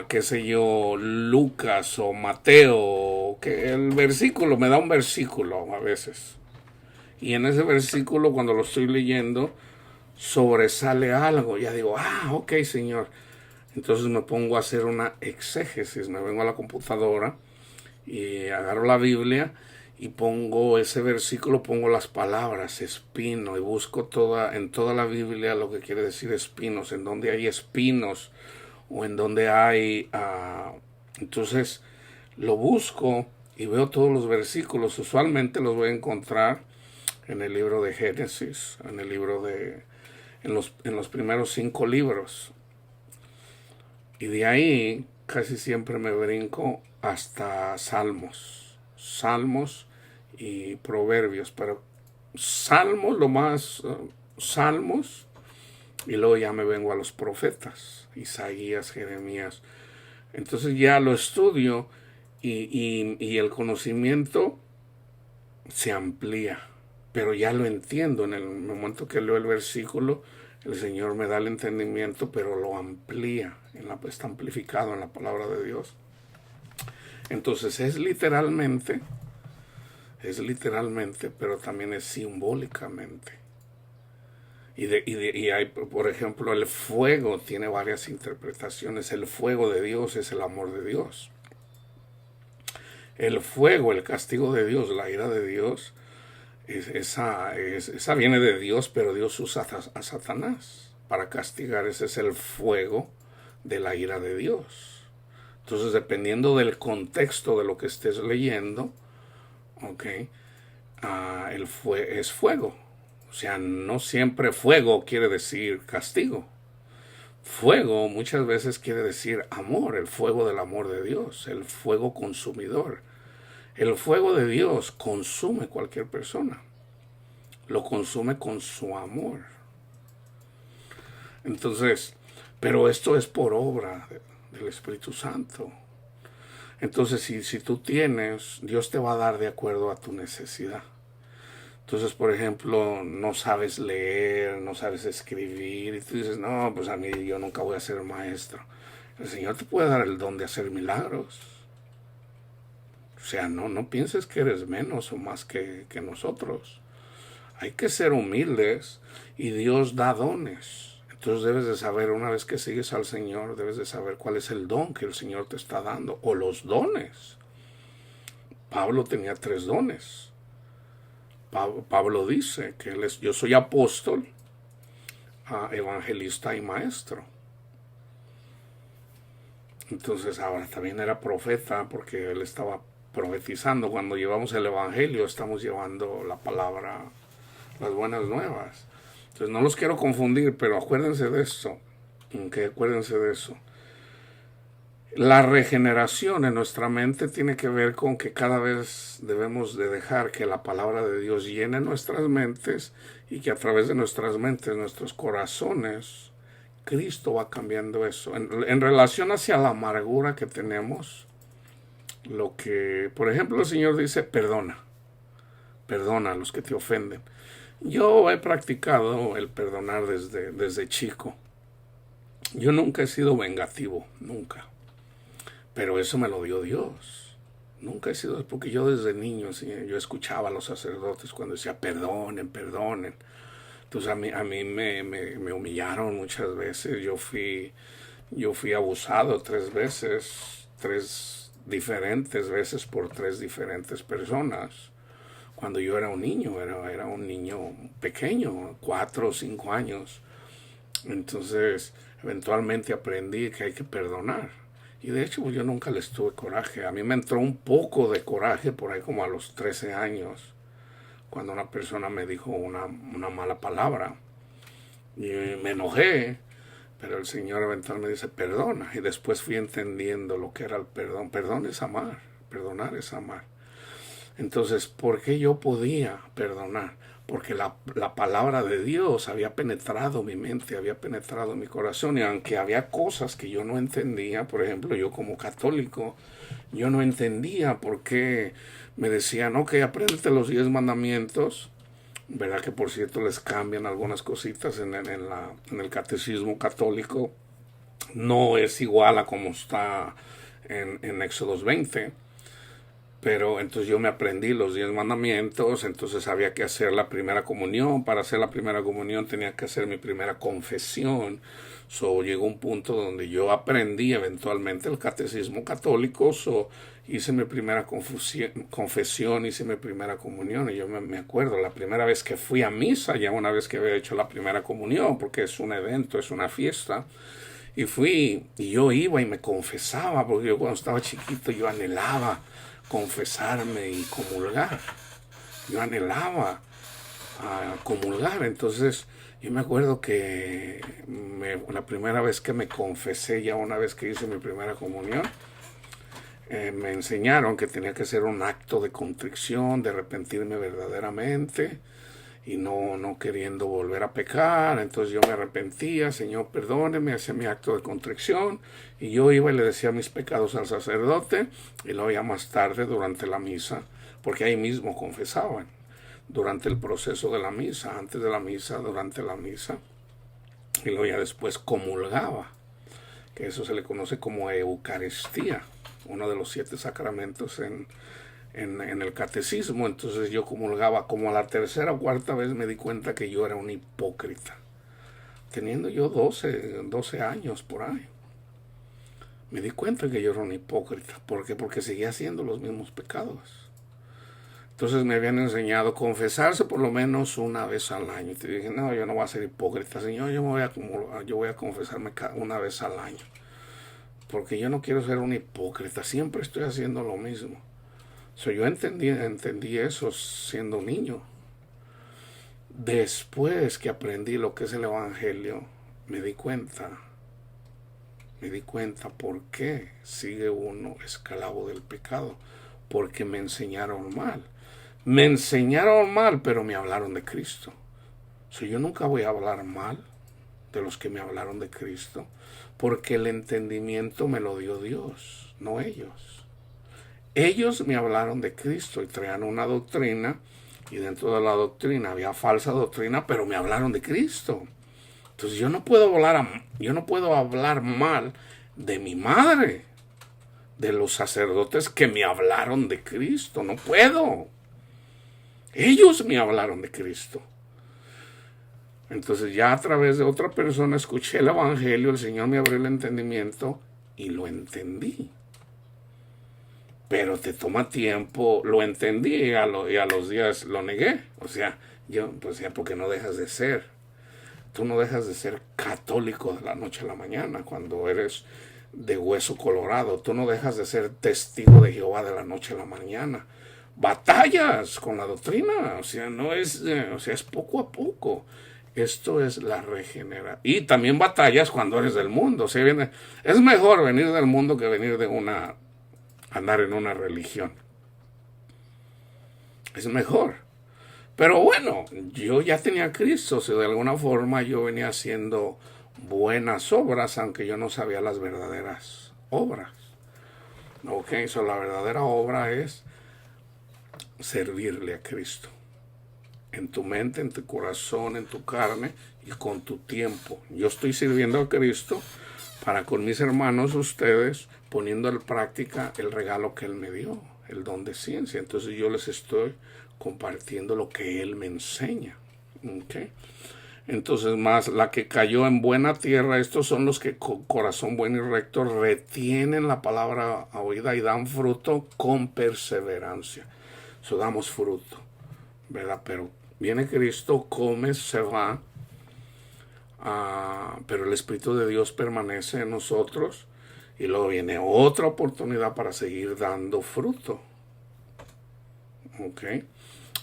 qué sé yo, Lucas o Mateo, que el versículo, me da un versículo a veces. Y en ese versículo, cuando lo estoy leyendo, sobresale algo. Ya digo, ok, Señor. Entonces me pongo a hacer una exégesis. Me vengo a la computadora y agarro la Biblia y pongo ese versículo, pongo las palabras espino y busco en toda la Biblia lo que quiere decir espinos, en donde hay espinos o en donde hay... entonces lo busco y veo todos los versículos. Usualmente los voy a encontrar en el libro de Génesis, en los primeros 5 libros. Y de ahí casi siempre me brinco hasta Salmos y Proverbios, pero Salmos, y luego ya me vengo a los profetas, Isaías, Jeremías. Entonces ya lo estudio y el conocimiento se amplía, pero ya lo entiendo. En el momento que leo el versículo, el Señor me da el entendimiento, pero lo amplía, está amplificado en la palabra de Dios. Entonces es literalmente, pero también es simbólicamente. Y hay, por ejemplo, el fuego tiene varias interpretaciones. El fuego de Dios es el amor de Dios. El fuego, el castigo de Dios, la ira de Dios, esa viene de Dios, pero Dios usa a Satanás para castigar. Ese es el fuego de la ira de Dios. Entonces, dependiendo del contexto de lo que estés leyendo, es fuego. O sea, no siempre fuego quiere decir castigo. Fuego muchas veces quiere decir amor, el fuego del amor de Dios, el fuego consumidor. El fuego de Dios consume cualquier persona. Lo consume con su amor. Entonces, pero esto es por obra del Espíritu Santo. Entonces, si tú tienes, Dios te va a dar de acuerdo a tu necesidad. Entonces, por ejemplo, no sabes leer, no sabes escribir, y tú dices, no, pues a mí yo nunca voy a ser maestro. El Señor te puede dar el don de hacer milagros. O sea, no pienses que eres menos o más que nosotros. Hay que ser humildes y Dios da dones. Entonces debes de saber, una vez que sigues al Señor, debes de saber cuál es el don que el Señor te está dando, o los dones. Pablo tenía 3 dones. Pablo dice que yo soy apóstol, evangelista y maestro. Entonces ahora también era profeta, porque él estaba profetizando. Cuando llevamos el evangelio, estamos llevando la palabra, las buenas nuevas. Entonces no los quiero confundir, pero acuérdense de eso. Acuérdense de eso. La regeneración en nuestra mente tiene que ver con que cada vez debemos de dejar que la palabra de Dios llene nuestras mentes, y que a través de nuestras mentes, nuestros corazones, Cristo va cambiando eso. En relación hacia la amargura que tenemos, por ejemplo, el Señor dice, perdona a los que te ofenden. Yo he practicado el perdonar desde chico. Yo nunca he sido vengativo, nunca. Pero eso me lo dio Dios. Nunca he sido, porque yo desde niño, yo escuchaba a los sacerdotes cuando decía, perdonen. Entonces a mí me humillaron muchas veces. Yo fui abusado 3 veces, 3 diferentes veces por 3 diferentes personas. Cuando yo era un niño, era un niño pequeño, 4 o 5 años. Entonces, eventualmente aprendí que hay que perdonar. Y de hecho, yo nunca les tuve coraje. A mí me entró un poco de coraje por ahí como a los 13 años, cuando una persona me dijo una mala palabra. Y me enojé, pero el Señor eventualmente me dice, perdona. Y después fui entendiendo lo que era el perdón. Perdón es amar, perdonar es amar. Entonces, ¿por qué yo podía perdonar? Porque la palabra de Dios había penetrado mi mente, había penetrado mi corazón. Y aunque había cosas que yo no entendía, por ejemplo, yo como católico, yo no entendía por qué me decían, ok, apréndete los 10 mandamientos, ¿verdad? Que por cierto les cambian algunas cositas en el catecismo católico. No es igual a como está en Éxodo 20. Pero entonces yo me aprendí los 10 mandamientos, entonces había que hacer la primera comunión. Para hacer la primera comunión tenía que hacer mi primera confesión. Llegó un punto donde yo aprendí eventualmente el catecismo católico. Hice mi primera confesión, hice mi primera comunión. Y yo me acuerdo la primera vez que fui a misa, ya una vez que había hecho la primera comunión, porque es un evento, es una fiesta. Y fui, y yo iba y me confesaba, porque yo cuando estaba chiquito yo anhelaba confesarme y comulgar. Yo anhelaba comulgar. Entonces yo me acuerdo que la primera vez que me confesé, ya una vez que hice mi primera comunión, me enseñaron que tenía que hacer un acto de contrición, de arrepentirme verdaderamente y no queriendo volver a pecar. Entonces yo me arrepentía, Señor, perdóneme, hacía mi acto de contrición, y yo iba y le decía mis pecados al sacerdote, y luego ya más tarde durante la misa, porque ahí mismo confesaban, durante el proceso de la misa, antes de la misa, durante la misa, y luego ya después comulgaba, que eso se le conoce como Eucaristía, uno de los 7 sacramentos en el catecismo. Entonces yo comulgaba. Como a la tercera o cuarta vez me di cuenta que yo era un hipócrita, teniendo yo 12 años por ahí. Me di cuenta que yo era un hipócrita. ¿Por qué? Porque seguía haciendo los mismos pecados. Entonces me habían enseñado a confesarse por lo menos una vez al año. Y te dije, no, yo no voy a ser hipócrita, Señor, yo voy a confesarme una vez al año, porque yo no quiero ser un hipócrita, siempre estoy haciendo lo mismo. Yo entendí eso siendo niño. Después que aprendí lo que es el Evangelio, me di cuenta por qué sigue uno esclavo del pecado. Porque me enseñaron mal. Me enseñaron mal, pero me hablaron de Cristo. Yo nunca voy a hablar mal de los que me hablaron de Cristo, porque el entendimiento me lo dio Dios, no ellos. Ellos me hablaron de Cristo y traían una doctrina, y dentro de la doctrina había falsa doctrina, pero me hablaron de Cristo. Entonces yo no puedo hablar mal de mi madre, de los sacerdotes que me hablaron de Cristo. No puedo. Ellos me hablaron de Cristo. Entonces ya a través de otra persona escuché el Evangelio, el Señor me abrió el entendimiento y lo entendí. Pero te toma tiempo. Lo entendí y a los días lo negué. Porque no dejas de ser. Tú no dejas de ser católico de la noche a la mañana cuando eres de hueso colorado. Tú no dejas de ser testigo de Jehová de la noche a la mañana. Batallas con la doctrina. Es poco a poco. Esto es la regeneración. Y también batallas cuando eres del mundo. Es mejor venir del mundo que venir andar en una religión. Es mejor. Pero bueno, yo ya tenía a Cristo. De alguna forma yo venía haciendo buenas obras, aunque yo no sabía las verdaderas obras. La verdadera obra es servirle a Cristo. En tu mente, en tu corazón, en tu carne y con tu tiempo. Yo estoy sirviendo a Cristo para con mis hermanos, ustedes, poniendo en práctica el regalo que Él me dio, el don de ciencia. Entonces yo les estoy compartiendo lo que Él me enseña. Entonces, más la que cayó en buena tierra, estos son los que con corazón bueno y recto retienen la palabra oída y dan fruto con perseverancia. Damos fruto, ¿verdad? Pero viene Cristo, come, se va, pero el Espíritu de Dios permanece en nosotros, y luego viene otra oportunidad para seguir dando fruto.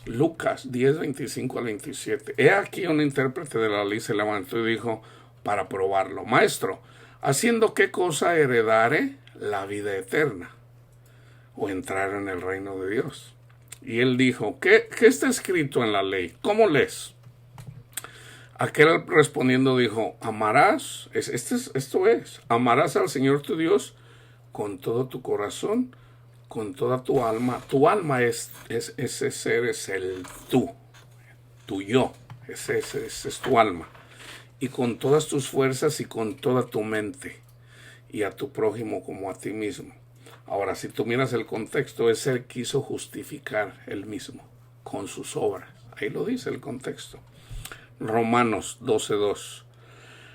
Lucas 10, 25 al 27. He aquí un intérprete de la ley se levantó y dijo para probarlo: Maestro, ¿haciendo qué cosa heredare la vida eterna o entrar en el reino de Dios? Y él dijo: ¿Qué está escrito en la ley? ¿Cómo lees? Aquel respondiendo dijo: amarás, amarás al Señor tu Dios con todo tu corazón, con toda tu alma. Tu alma ese ser, es el tú, tu yo, ese es tu alma. Y con todas tus fuerzas y con toda tu mente, y a tu prójimo como a ti mismo. Ahora, si tú miras el contexto, es él quiso justificar él mismo con sus obras. Ahí lo dice el contexto. Romanos 12:2.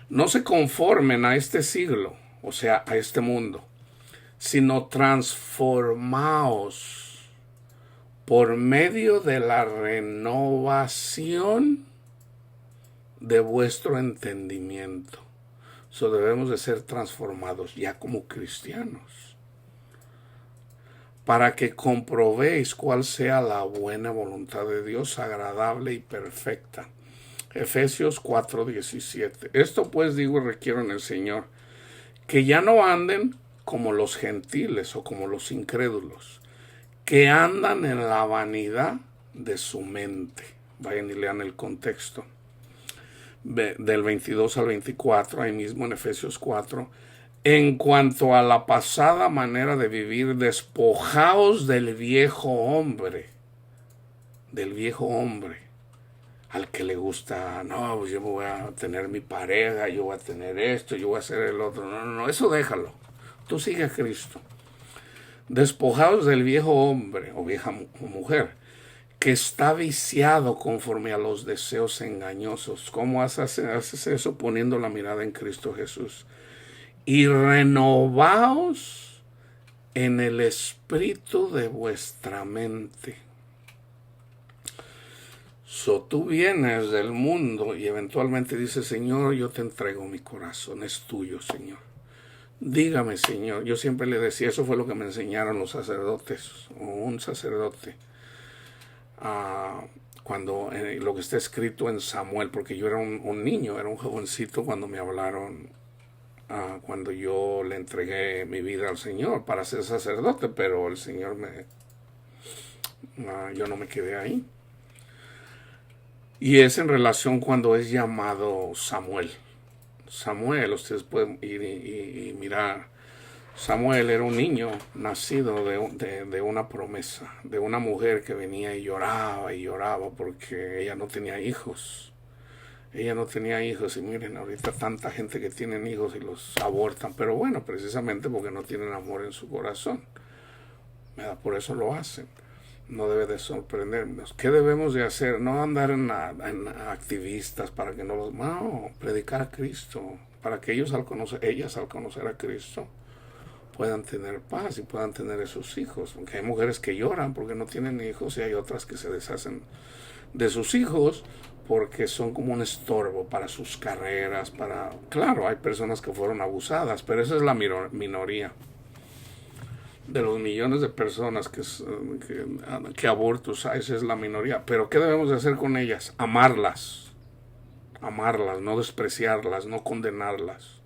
No se conformen a este siglo, o sea, a este mundo, sino transformaos por medio de la renovación de vuestro entendimiento. So, debemos de ser transformados ya como cristianos, para que comprobéis cuál sea la buena voluntad de Dios, agradable y perfecta. Efesios 4:17. Esto pues digo y requiero en el Señor, que ya no anden como los gentiles o como los incrédulos, que andan en la vanidad de su mente. Vayan y lean el contexto. Del 22 al 24, ahí mismo en Efesios 4. En cuanto a la pasada manera de vivir, despojaos del viejo hombre. Del viejo hombre. Al que le gusta, no, pues yo voy a tener mi pareja, yo voy a tener esto, yo voy a hacer el otro. No, eso déjalo. Tú sigue a Cristo. Despojaos del viejo hombre o vieja mujer, que está viciado conforme a los deseos engañosos. ¿Cómo haces eso? Poniendo la mirada en Cristo Jesús. Y renovaos en el espíritu de vuestra mente. Tú vienes del mundo y eventualmente dices, Señor, yo te entrego mi corazón, es tuyo, Señor. Dígame, Señor. Yo siempre le decía, eso fue lo que me enseñaron los sacerdotes, o un sacerdote, cuando lo que está escrito en Samuel, porque yo era un niño, era un jovencito cuando me hablaron, cuando yo le entregué mi vida al Señor para ser sacerdote, pero el Señor yo no me quedé ahí. Y es en relación cuando es llamado Samuel. Samuel, ustedes pueden ir y mirar. Samuel era un niño nacido de una promesa, de una mujer que venía y lloraba porque ella no tenía hijos. Ella no tenía hijos y miren, ahorita tanta gente que tienen hijos y los abortan, pero bueno, precisamente porque no tienen amor en su corazón. Por eso lo hacen. No debe de sorprendernos. ¿Qué debemos de hacer? No andar en activistas para que no los... No, predicar a Cristo, para que ellas al conocer a Cristo puedan tener paz y puedan tener esos hijos. Porque hay mujeres que lloran porque no tienen hijos y hay otras que se deshacen de sus hijos porque son como un estorbo para sus carreras, Claro, hay personas que fueron abusadas, pero esa es la minoría. De los millones de personas que abortos hay, esa es la minoría. Pero ¿qué debemos de hacer con ellas? Amarlas, no despreciarlas, no condenarlas.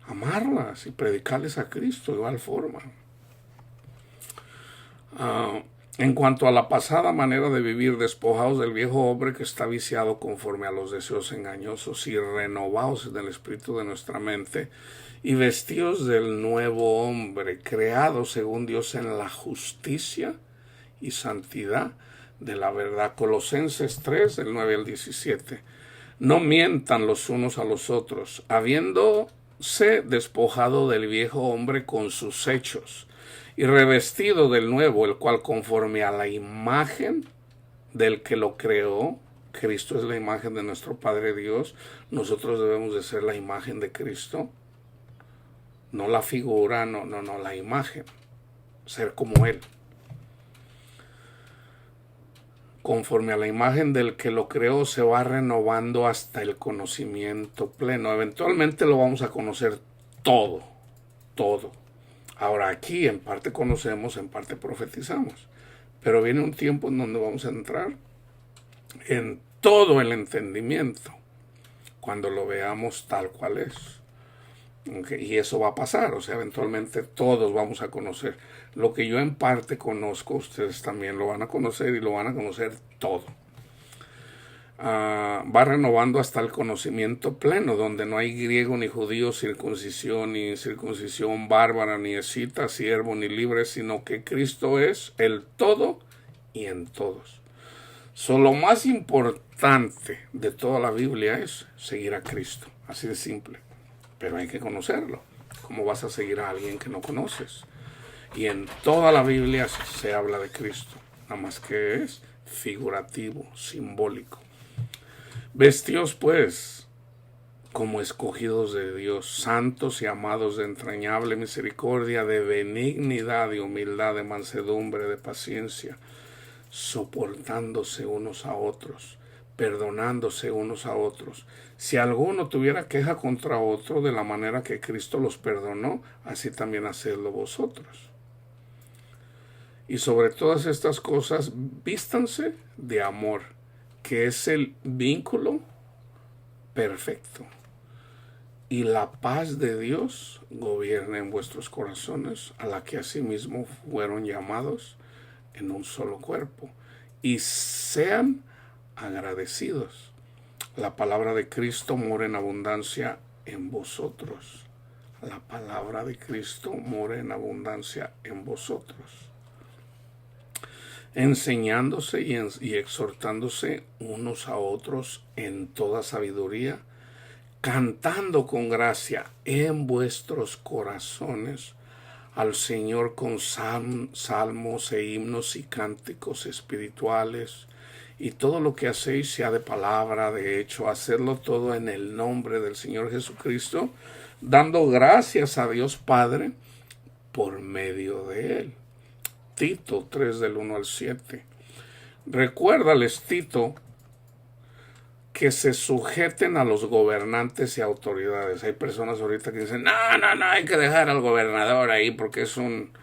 Amarlas y predicarles a Cristo de igual forma. En cuanto a la pasada manera de vivir, despojaos del viejo hombre que está viciado conforme a los deseos engañosos y renovaos en el espíritu de nuestra mente y vestíos del nuevo hombre, creado según Dios en la justicia y santidad de la verdad. Colosenses 3, del 9 al 17. No mientan los unos a los otros, habiéndose despojado del viejo hombre con sus hechos, y revestido del nuevo, el cual conforme a la imagen del que lo creó, Cristo es la imagen de nuestro Padre Dios, nosotros debemos de ser la imagen de Cristo, no la figura, no, la imagen, ser como Él. Conforme a la imagen del que lo creó, se va renovando hasta el conocimiento pleno. Eventualmente lo vamos a conocer todo. Ahora aquí en parte conocemos, en parte profetizamos, pero viene un tiempo en donde vamos a entrar en todo el entendimiento, cuando lo veamos tal cual es. Y eso va a pasar, o sea, eventualmente todos vamos a conocer. Lo que yo en parte conozco, ustedes también lo van a conocer y lo van a conocer todo. Va renovando hasta el conocimiento pleno, donde no hay griego ni judío, circuncisión ni circuncisión bárbara, ni escita, siervo ni libre, sino que Cristo es el todo y en todos. Lo más importante de toda la Biblia es seguir a Cristo, así de simple, pero hay que conocerlo. ¿Cómo vas a seguir a alguien que no conoces? Y en toda la Biblia se habla de Cristo, nada más que es figurativo, simbólico. Vestíos pues como escogidos de Dios, santos y amados de entrañable misericordia, de benignidad y humildad, de mansedumbre, de paciencia, soportándose unos a otros, perdonándose unos a otros. Si alguno tuviera queja contra otro, de la manera que Cristo los perdonó, así también hacedlo vosotros. Y sobre todas estas cosas, vístanse de amor, que es el vínculo perfecto. Y la paz de Dios gobierne en vuestros corazones, a la que asimismo fueron llamados en un solo cuerpo. Y sean agradecidos. La palabra de Cristo mora en abundancia en vosotros. La palabra de Cristo mora en abundancia en vosotros. Enseñándose y exhortándose unos a otros en toda sabiduría, cantando con gracia en vuestros corazones al Señor con salmos e himnos y cánticos espirituales, y todo lo que hacéis, sea de palabra, de hecho, hacedlo todo en el nombre del Señor Jesucristo, dando gracias a Dios Padre por medio de Él. Tito 3 del 1 al 7. Recuérdales, Tito, que se sujeten a los gobernantes y autoridades. Hay personas ahorita que dicen, no, hay que dejar al gobernador ahí porque es un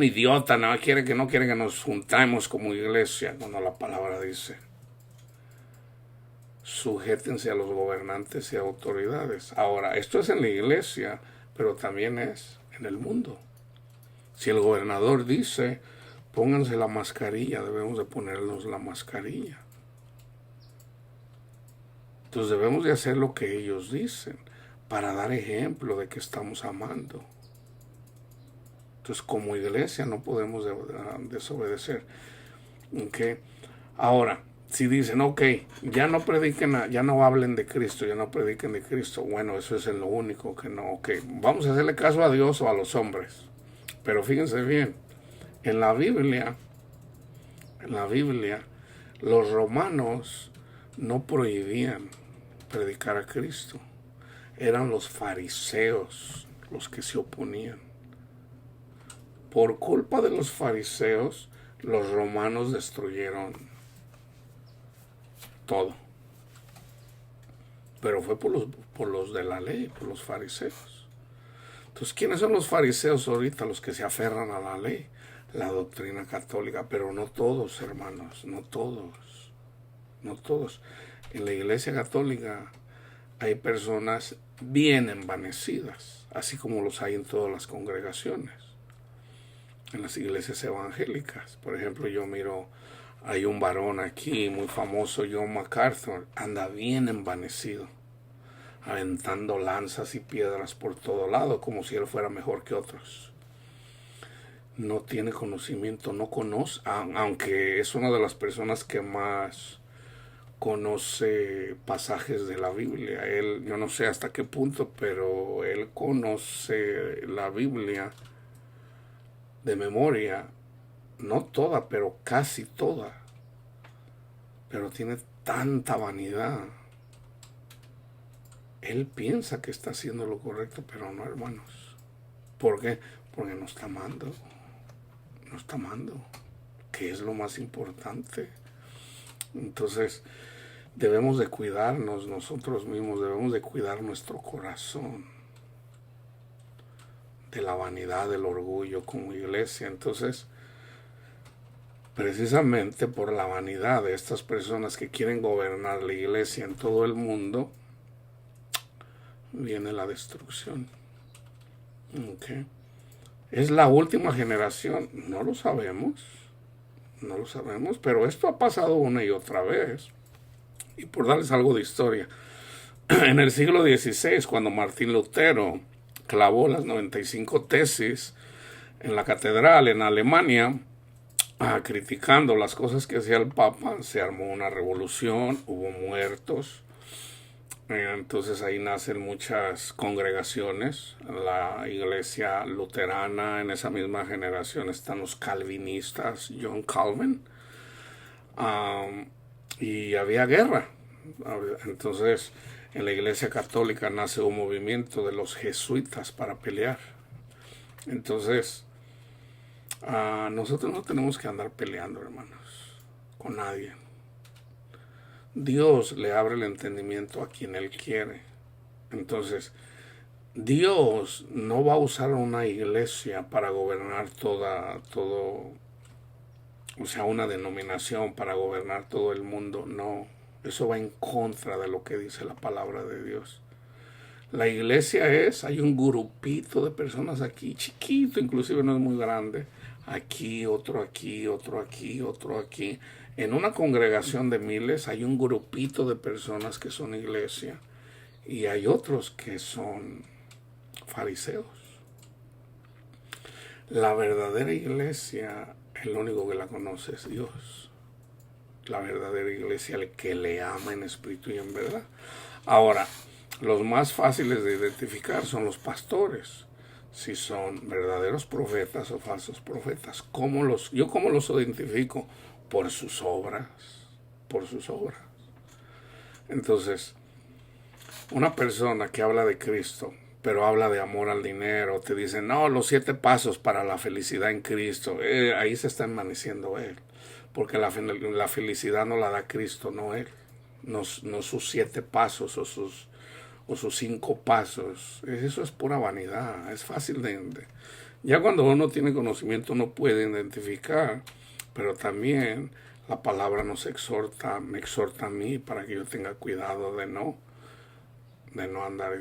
idiota, no quiere que nos juntemos como iglesia. Cuando la palabra dice, sujétense a los gobernantes y autoridades. Ahora, esto es en la iglesia, pero también es en el mundo. Si el gobernador dice, pónganse la mascarilla, debemos de ponernos la mascarilla. Entonces debemos de hacer lo que ellos dicen para dar ejemplo de que estamos amando. Entonces como iglesia no podemos desobedecer. ¿Okay? Ahora, si dicen, ok, ya no prediquen, ya no hablen de Cristo, ya no prediquen de Cristo. Bueno, eso es lo único que no. Ok, vamos a hacerle caso a Dios o a los hombres. Pero fíjense bien, en la Biblia, los romanos no prohibían predicar a Cristo. Eran los fariseos los que se oponían. Por culpa de los fariseos, los romanos destruyeron todo. Pero fue por los de la ley, por los fariseos. Entonces, ¿quiénes son los fariseos ahorita? Los que se aferran a la ley, la doctrina católica, pero no todos, hermanos, no todos. En la iglesia católica hay personas bien envanecidas, así como los hay en todas las congregaciones. En las iglesias evangélicas, por ejemplo, yo miro, hay un varón aquí muy famoso, John MacArthur, anda bien envanecido, aventando lanzas y piedras por todo lado, como si él fuera mejor que otros. No tiene conocimiento, no conoce, aunque es una de las personas que más conoce pasajes de la Biblia. Yo no sé hasta qué punto, pero él conoce la Biblia de memoria, no toda, pero casi toda. Pero tiene tanta vanidad. Él piensa que está haciendo lo correcto, pero no, hermanos. ¿Por qué? Porque no está amando. No está amando, que es lo más importante. Entonces, debemos de cuidarnos nosotros mismos, debemos de cuidar nuestro corazón de la vanidad, del orgullo como iglesia. Entonces, precisamente por la vanidad de estas personas que quieren gobernar la iglesia en todo el mundo, viene la destrucción. Okay. ¿Es la última generación? No lo sabemos, pero esto ha pasado una y otra vez. Y por darles algo de historia, en el siglo XVI, cuando Martín Lutero clavó las 95 tesis en la catedral en Alemania, criticando las cosas que hacía el Papa, se armó una revolución, hubo muertos, Entonces ahí nacen muchas congregaciones, la iglesia luterana, en esa misma generación están los calvinistas, John Calvin, um, y había guerra. Entonces en la iglesia católica nace un movimiento de los jesuitas para pelear. Entonces nosotros no tenemos que andar peleando, hermanos, con nadie. Dios le abre el entendimiento a quien Él quiere. Entonces, Dios no va a usar una iglesia para gobernar o sea, una denominación para gobernar todo el mundo. No, eso va en contra de lo que dice la palabra de Dios. La iglesia hay un grupito de personas aquí, chiquito, inclusive no es muy grande. Aquí, otro aquí, otro aquí, otro aquí. En una congregación de miles hay un grupito de personas que son iglesia y hay otros que son fariseos. La verdadera iglesia, el único que la conoce es Dios. La verdadera iglesia, el que le ama en espíritu y en verdad. Ahora, los más fáciles de identificar son los pastores, si son verdaderos profetas o falsos profetas. ¿Yo cómo los identifico? Por sus obras, por sus obras. Entonces, una persona que habla de Cristo, pero habla de amor al dinero, te dice, no, los 7 pasos para la felicidad en Cristo, ahí se está envaneciendo él, porque la felicidad no la da Cristo, no él, no sus 7 pasos o sus 5 pasos. Eso es pura vanidad, es fácil ya cuando uno tiene conocimiento uno puede identificar, pero también la palabra me exhorta a mí para que yo tenga cuidado de no andar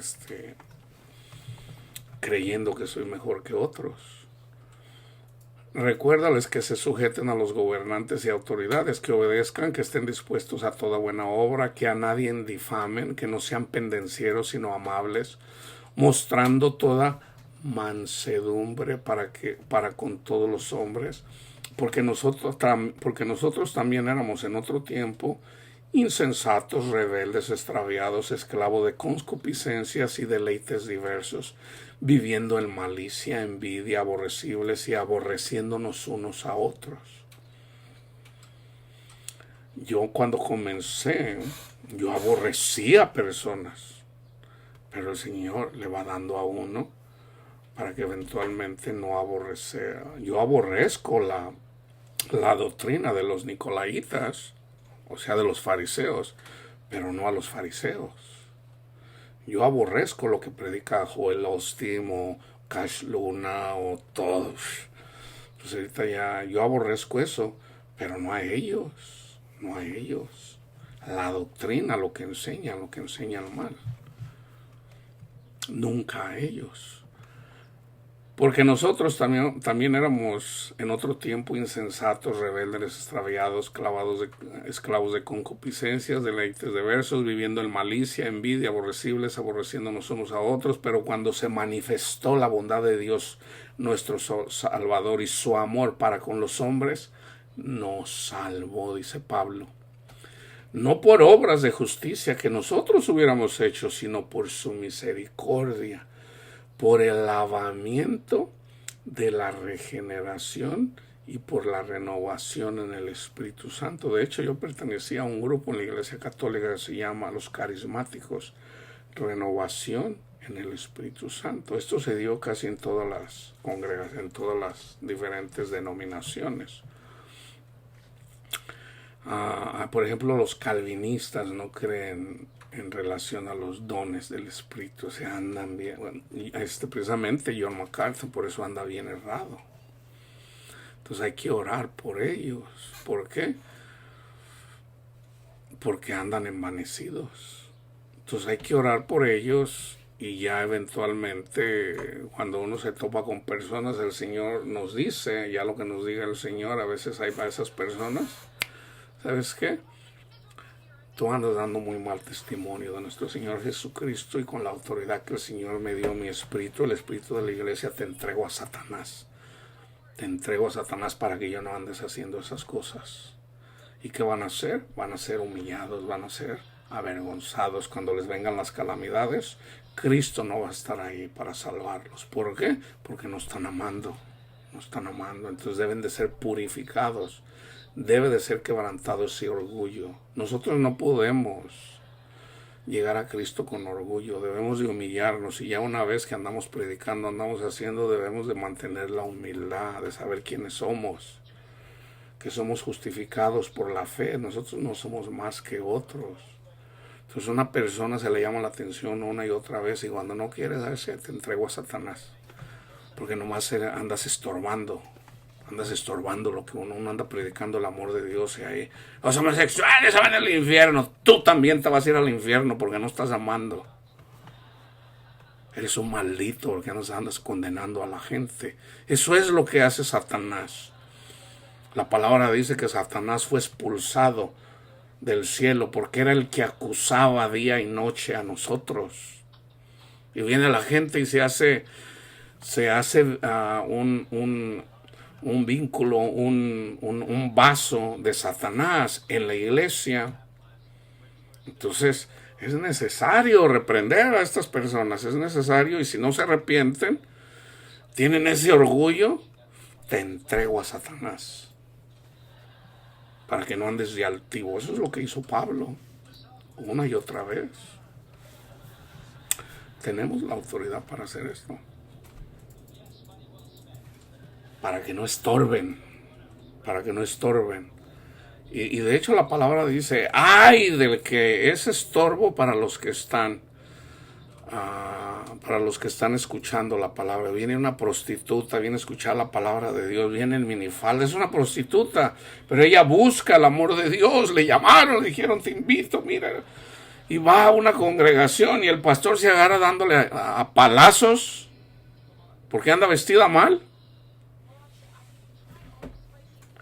creyendo que soy mejor que otros. Recuérdales que se sujeten a los gobernantes y autoridades, que obedezcan, que estén dispuestos a toda buena obra, que a nadie difamen, que no sean pendencieros sino amables, mostrando toda mansedumbre para con todos los hombres, porque nosotros también éramos en otro tiempo insensatos, rebeldes, extraviados, esclavos de concupiscencias y deleites diversos, viviendo en malicia, envidia, aborrecibles y aborreciéndonos unos a otros. Yo cuando comencé, yo aborrecía personas, pero el Señor le va dando a uno para que eventualmente no aborrecer. Yo aborrezco la doctrina de los nicolaitas, o sea, de los fariseos, pero no a los fariseos. Yo aborrezco lo que predica Joel Osteen o Cash Luna o todos. Pues ahorita yo aborrezco eso, pero no a ellos, no a ellos. La doctrina, lo que enseñan mal. Nunca a ellos. Porque nosotros también éramos en otro tiempo insensatos, rebeldes, extraviados, esclavos de concupiscencias, deleites diversos, viviendo en malicia, envidia, aborrecibles, aborreciéndonos unos a otros. Pero cuando se manifestó la bondad de Dios, nuestro Salvador, y su amor para con los hombres, nos salvó, dice Pablo. No por obras de justicia que nosotros hubiéramos hecho, sino por su misericordia, por el lavamiento de la regeneración y por la renovación en el Espíritu Santo. De hecho, yo pertenecía a un grupo en la Iglesia Católica que se llama Los Carismáticos, Renovación en el Espíritu Santo. Esto se dio casi en todas las congregaciones, en todas las diferentes denominaciones. Por ejemplo, los calvinistas no creen en relación a los dones del Espíritu, o sea, andan bien. Bueno, precisamente John MacArthur por eso anda bien errado. Entonces hay que orar por ellos. ¿Por qué? Porque andan envanecidos. Entonces hay que orar por ellos y ya eventualmente cuando uno se topa con personas, el Señor nos dice, ya lo que nos diga el Señor, a veces hay para esas personas, ¿sabes qué? Tú andas dando muy mal testimonio de nuestro Señor Jesucristo y con la autoridad que el Señor me dio mi espíritu, el espíritu de la iglesia, te entrego a Satanás. Te entrego a Satanás para que yo no andes haciendo esas cosas. ¿Y qué van a hacer? Van a ser humillados, van a ser avergonzados cuando les vengan las calamidades. Cristo no va a estar ahí para salvarlos. ¿Por qué? Porque no están amando. No están amando. Entonces deben de ser purificados. Debe de ser quebrantado ese orgullo. Nosotros no podemos llegar a Cristo con orgullo. Debemos de humillarnos. Y ya una vez que andamos predicando, andamos haciendo, debemos de mantener la humildad, de saber quiénes somos. Que somos justificados por la fe. Nosotros no somos más que otros. Entonces a una persona se le llama la atención una y otra vez, y cuando no quieres, ¿sabes? Te entrego a Satanás. Porque nomás andas estorbando lo que uno anda predicando, el amor de Dios. Y ahí los homosexuales se van al infierno. Tú también te vas a ir al infierno porque no estás amando. Eres un maldito porque andas condenando a la gente. Eso es lo que hace Satanás. La palabra dice que Satanás fue expulsado del cielo porque era el que acusaba día y noche a nosotros. Y viene la gente y se hace un vínculo, un vaso de Satanás en la iglesia. Entonces es necesario reprender a estas personas, es necesario, y si no se arrepienten, tienen ese orgullo, te entrego a Satanás para que no andes de altivo. Eso es lo que hizo Pablo una y otra vez. Tenemos la autoridad para hacer esto, para que no estorben, y de hecho la palabra dice, ay del que es estorbo para los que están escuchando la palabra. Viene una prostituta, viene a escuchar la palabra de Dios, viene en minifalda, es una prostituta, pero ella busca el amor de Dios. Le llamaron, le dijeron, te invito, mira, y va a una congregación y el pastor se agarra dándole a palazos porque anda vestida mal.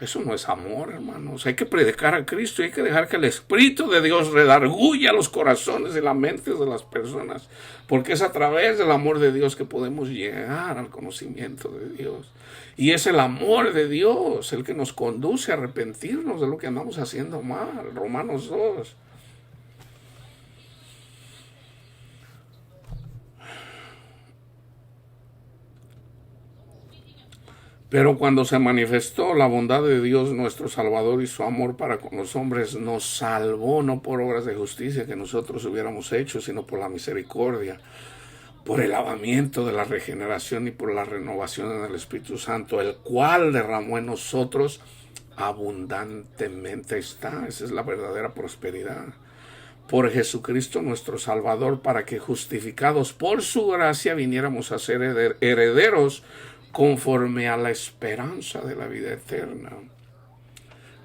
Eso no es amor, hermanos. Hay que predicar a Cristo y hay que dejar que el Espíritu de Dios redarguya los corazones y las mentes de las personas, porque es a través del amor de Dios que podemos llegar al conocimiento de Dios. Y es el amor de Dios el que nos conduce a arrepentirnos de lo que andamos haciendo mal. Romanos 2. Pero cuando se manifestó la bondad de Dios nuestro Salvador y su amor para con los hombres, nos salvó no por obras de justicia que nosotros hubiéramos hecho, sino por la misericordia, por el lavamiento de la regeneración y por la renovación en el Espíritu Santo, el cual derramó en nosotros abundantemente. Esa es la verdadera prosperidad. Por Jesucristo nuestro Salvador, para que justificados por su gracia viniéramos a ser herederos conforme a la esperanza de la vida eterna.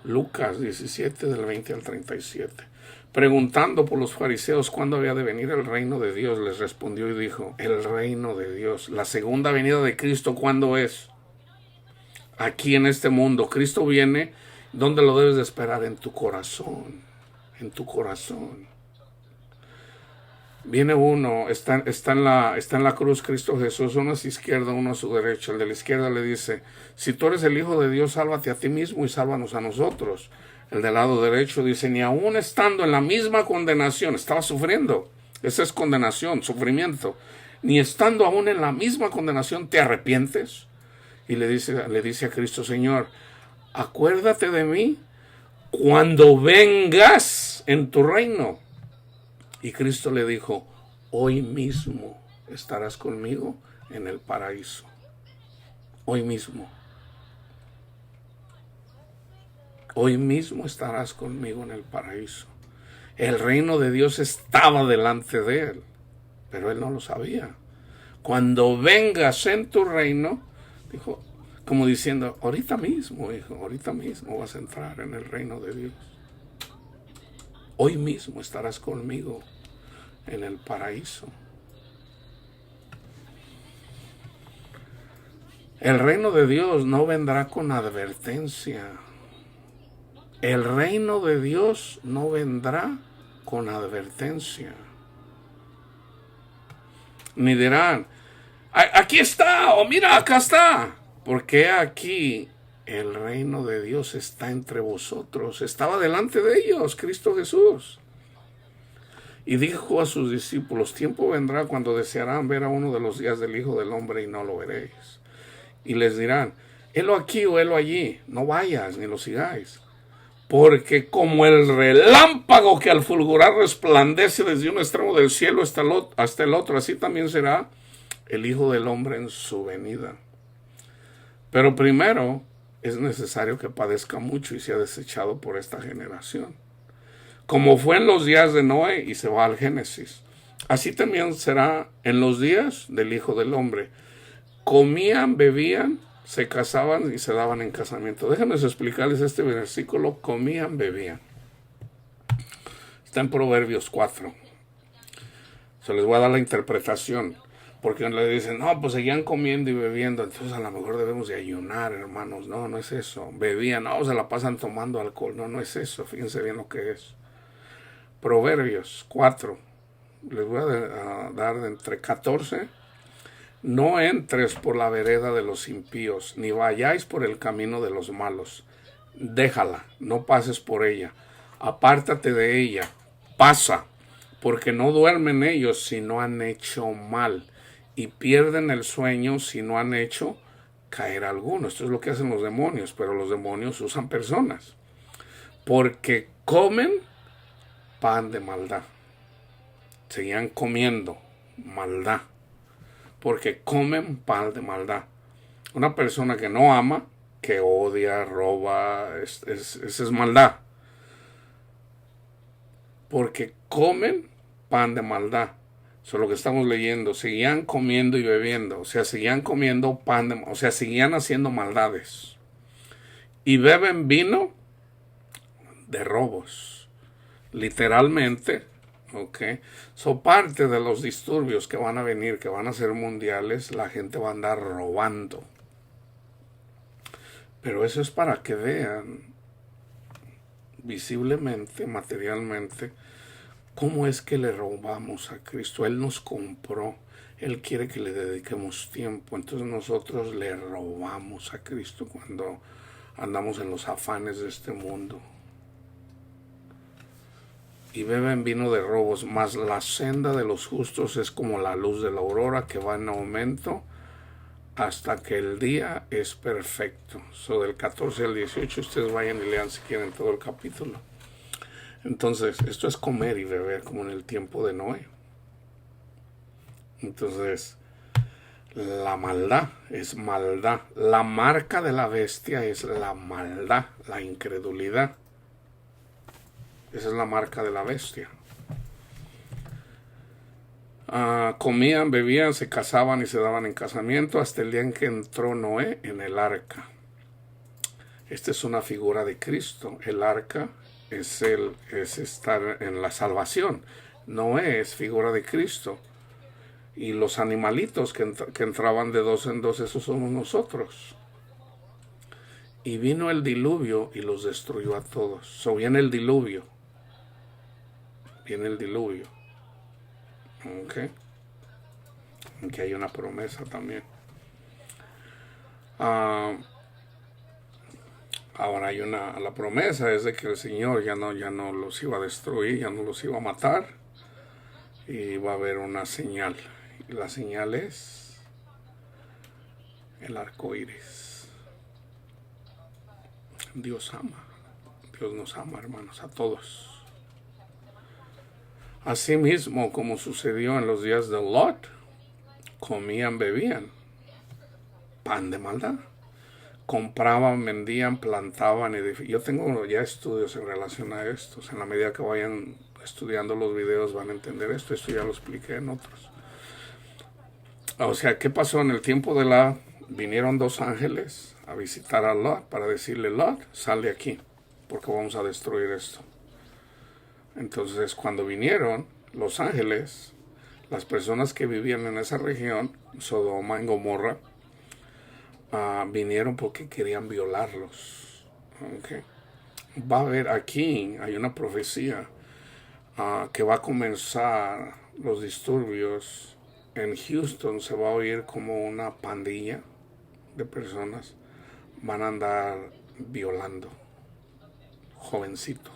Lucas 17, del 20 al 37. Preguntando por los fariseos cuándo había de venir el reino de Dios, les respondió y dijo, el reino de Dios, la segunda venida de Cristo, ¿cuándo es? Aquí en este mundo. Cristo viene, ¿dónde lo debes de esperar? En tu corazón, en tu corazón. Viene uno, está en la cruz Cristo Jesús, uno a su izquierda, uno a su derecha. El de la izquierda le dice, si tú eres el Hijo de Dios, sálvate a ti mismo y sálvanos a nosotros. El del lado derecho dice, ni aún estando en la misma condenación, estaba sufriendo, esa es condenación, sufrimiento, ni estando aún en la misma condenación, ¿te arrepientes? Y le dice a Cristo, Señor, acuérdate de mí cuando vengas en tu reino. Y Cristo le dijo, hoy mismo estarás conmigo en el paraíso. Hoy mismo. Hoy mismo estarás conmigo en el paraíso. El reino de Dios estaba delante de él, pero él no lo sabía. Cuando vengas en tu reino, dijo, como diciendo, ahorita mismo, hijo, ahorita mismo vas a entrar en el reino de Dios. Hoy mismo estarás conmigo en el paraíso. El reino de Dios no vendrá con advertencia. El reino de Dios no vendrá con advertencia. Ni dirán, aquí está, o mira, acá está. Porque aquí el reino de Dios está entre vosotros. Estaba delante de ellos Cristo Jesús. Y dijo a sus discípulos: tiempo vendrá cuando desearán ver a uno de los días del Hijo del Hombre y no lo veréis. Y les dirán: helo aquí o helo allí, no vayas ni lo sigáis. Porque como el relámpago que al fulgurar resplandece desde un extremo del cielo hasta el otro, así también será el Hijo del Hombre en su venida. Pero primero es necesario que padezca mucho y sea desechado por esta generación. Como fue en los días de Noé, y se va al Génesis, así también será en los días del Hijo del Hombre. Comían, bebían, se casaban y se daban en casamiento. Déjenme explicarles este versículo: comían, bebían. Está en Proverbios 4. Se les voy a dar la interpretación, porque le dicen: no, pues seguían comiendo y bebiendo, entonces a lo mejor debemos de ayunar, hermanos. No, no es eso. Bebían, no, se la pasan tomando alcohol. No, no es eso. Fíjense bien lo que es. Proverbios 4. Les voy a dar de entre 14. No entres por la vereda de los impíos, ni vayáis por el camino de los malos. Déjala, no pases por ella. Apártate de ella, pasa, porque no duermen ellos si no han hecho mal, y pierden el sueño si no han hecho caer alguno. Esto es lo que hacen los demonios, pero los demonios usan personas. Porque comen pan de maldad. Seguían comiendo maldad. Porque comen pan de maldad. Una persona que no ama, que odia, roba, esa es maldad. Porque comen pan de maldad. Eso es lo que estamos leyendo. Seguían comiendo y bebiendo. O sea, seguían comiendo pan de, o sea, seguían haciendo maldades. Y beben vino de robos. Literalmente. Ok, so parte de los disturbios que van a venir, que van a ser mundiales, la gente va a andar robando. Pero eso es para que vean visiblemente, materialmente, cómo es que le robamos a Cristo. Él nos compró, Él quiere que le dediquemos tiempo, entonces nosotros le robamos a Cristo cuando andamos en los afanes de este mundo. Y beben vino de robos, mas la senda de los justos es como la luz de la aurora, que va en aumento hasta que el día es perfecto. So, del 14 al 18, ustedes vayan y lean si quieren todo el capítulo. Entonces, esto es comer y beber como en el tiempo de Noé. Entonces, la maldad es maldad. La marca de la bestia es la maldad, la incredulidad. Esa es la marca de la bestia. Comían, bebían, se casaban y se daban en casamiento hasta el día en que entró Noé en el arca. Esta es una figura de Cristo. El arca es estar en la salvación. Noé es figura de Cristo. Y los animalitos que entraban de dos en dos, esos somos nosotros. Y vino el diluvio y los destruyó a todos. So viene el diluvio. Viene el diluvio. Ok. Aquí hay una promesa también. Ahora hay la promesa es de que el Señor ya no los iba a destruir, ya no los iba a matar. Y va a haber una señal. Y la señal es el arco iris. Dios ama. Dios nos ama, hermanos, a todos. Asimismo, como sucedió en los días de Lot, comían, bebían pan de maldad. Compraban, vendían, plantaban, edificaban. Yo tengo ya estudios en relación a esto. En la medida que vayan estudiando los videos van a entender esto. Esto ya lo expliqué en otros. O sea, ¿qué pasó en el tiempo de Lot? Vinieron dos ángeles a visitar a Lot para decirle: Lot, sal de aquí, porque vamos a destruir esto. Entonces, cuando vinieron los ángeles, las personas que vivían en esa región, Sodoma y Gomorra, vinieron porque querían violarlos. Okay. Va a haber aquí, hay una profecía que va a comenzar los disturbios. En Houston se va a oír como una pandilla de personas van a andar violando jovencitos.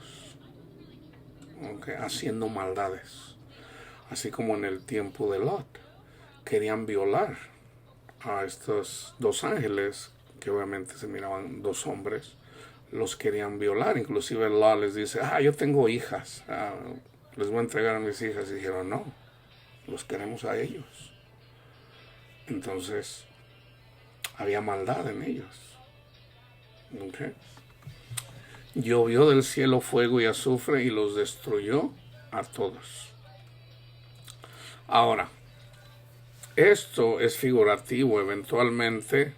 Okay, haciendo maldades. así como en el tiempo de Lot. Querían violar a estos dos ángeles, que obviamente se miraban dos hombres, los querían violar. Inclusive Lot les dice, yo tengo hijas, les voy a entregar a mis hijas. Y dijeron, no, los queremos a ellos. Entonces, había maldad en ellos. ¿Okay? Llovió del cielo fuego y azufre y los destruyó a todos. Ahora, esto es figurativo. Eventualmente,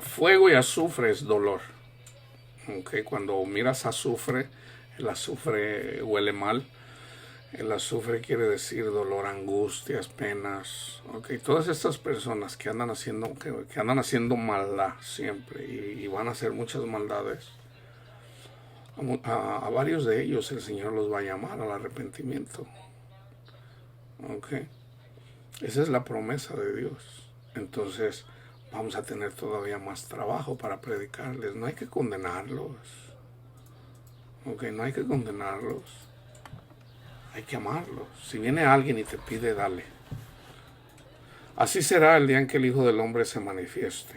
fuego y azufre es dolor. ¿Okay? Cuando miras azufre, el azufre huele mal. El azufre quiere decir dolor, angustias, penas. ¿Okay? Todas estas personas que andan haciendo maldad siempre y van a hacer muchas maldades, a varios de ellos el Señor los va a llamar al arrepentimiento. ¿Okay? Esa es la promesa de Dios. Entonces vamos a tener todavía más trabajo para predicarles. No hay que condenarlos. ¿Okay? No hay que condenarlos. Hay que amarlos. Si viene alguien y te pide, dale. Así será el día en que el Hijo del Hombre se manifieste.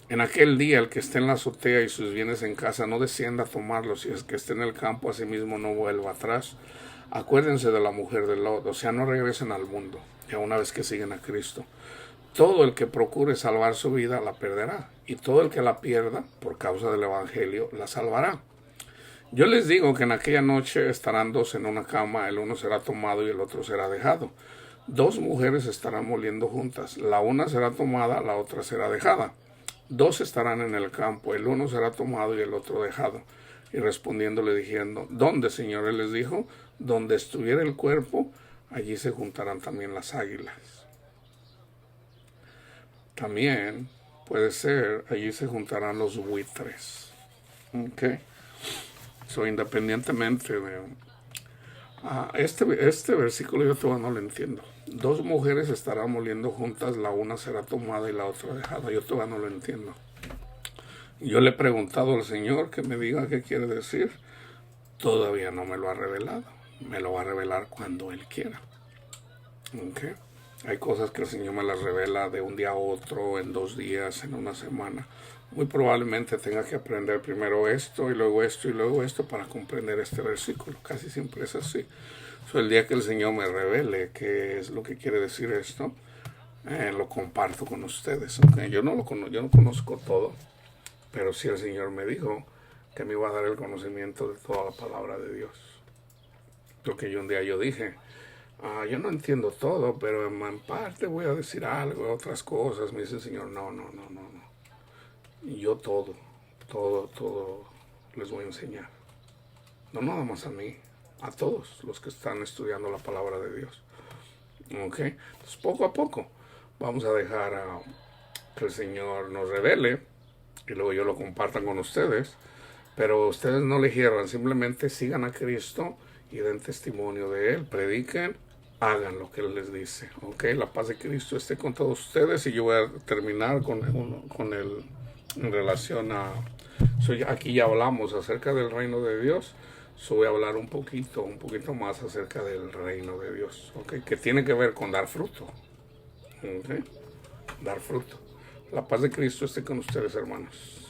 En aquel día el que esté en la azotea y sus bienes en casa no descienda a tomarlos, y el que esté en el campo asimismo no vuelva atrás. Acuérdense de la mujer de Lot, o sea, no regresen al mundo, ya una vez que siguen a Cristo. Todo el que procure salvar su vida la perderá, y todo el que la pierda por causa del Evangelio la salvará. Yo les digo que en aquella noche estarán dos en una cama, el uno será tomado y el otro será dejado. Dos mujeres estarán moliendo juntas, la una será tomada, la otra será dejada. Dos estarán en el campo, el uno será tomado y el otro dejado. Y respondiendo le dijeron, ¿dónde, Señor? Él les dijo, donde estuviera el cuerpo, allí se juntarán también las águilas. También puede ser, allí se juntarán los buitres. ¿Ok? So, independientemente de... este versículo yo todavía no lo entiendo. Dos mujeres estarán moliendo juntas, la una será tomada y la otra dejada. Yo todavía no lo entiendo. Yo le he preguntado al Señor que me diga qué quiere decir. Todavía no me lo ha revelado. Me lo va a revelar cuando Él quiera. ¿Okay? Hay cosas que el Señor me las revela de un día a otro, en 2 días, en una semana. Muy probablemente tenga que aprender primero esto y luego esto y luego esto para comprender este versículo. Casi siempre es así. El día que el Señor me revele qué es lo que quiere decir esto, lo comparto con ustedes. ¿Okay? Yo no conozco todo, pero sí el Señor me dijo que me iba a dar el conocimiento de toda la palabra de Dios. Porque un día yo dije, yo no entiendo todo, pero en parte voy a decir algo, otras cosas. Me dice el Señor, no. Y yo todo les voy a enseñar. No nada más a mí, a todos los que están estudiando la palabra de Dios. ¿Ok? Entonces poco a poco vamos a dejar que el Señor nos revele y luego yo lo comparta con ustedes. Pero ustedes no le hierran, simplemente sigan a Cristo y den testimonio de Él, prediquen, hagan lo que Él les dice. ¿Ok? La paz de Cristo esté con todos ustedes y yo voy a terminar con el en relación a... aquí ya hablamos acerca del reino de Dios. Voy a hablar un poquito más acerca del reino de Dios, ¿okay? Que tiene que ver con dar fruto, ¿okay? Dar fruto. La paz de Cristo esté con ustedes, hermanos.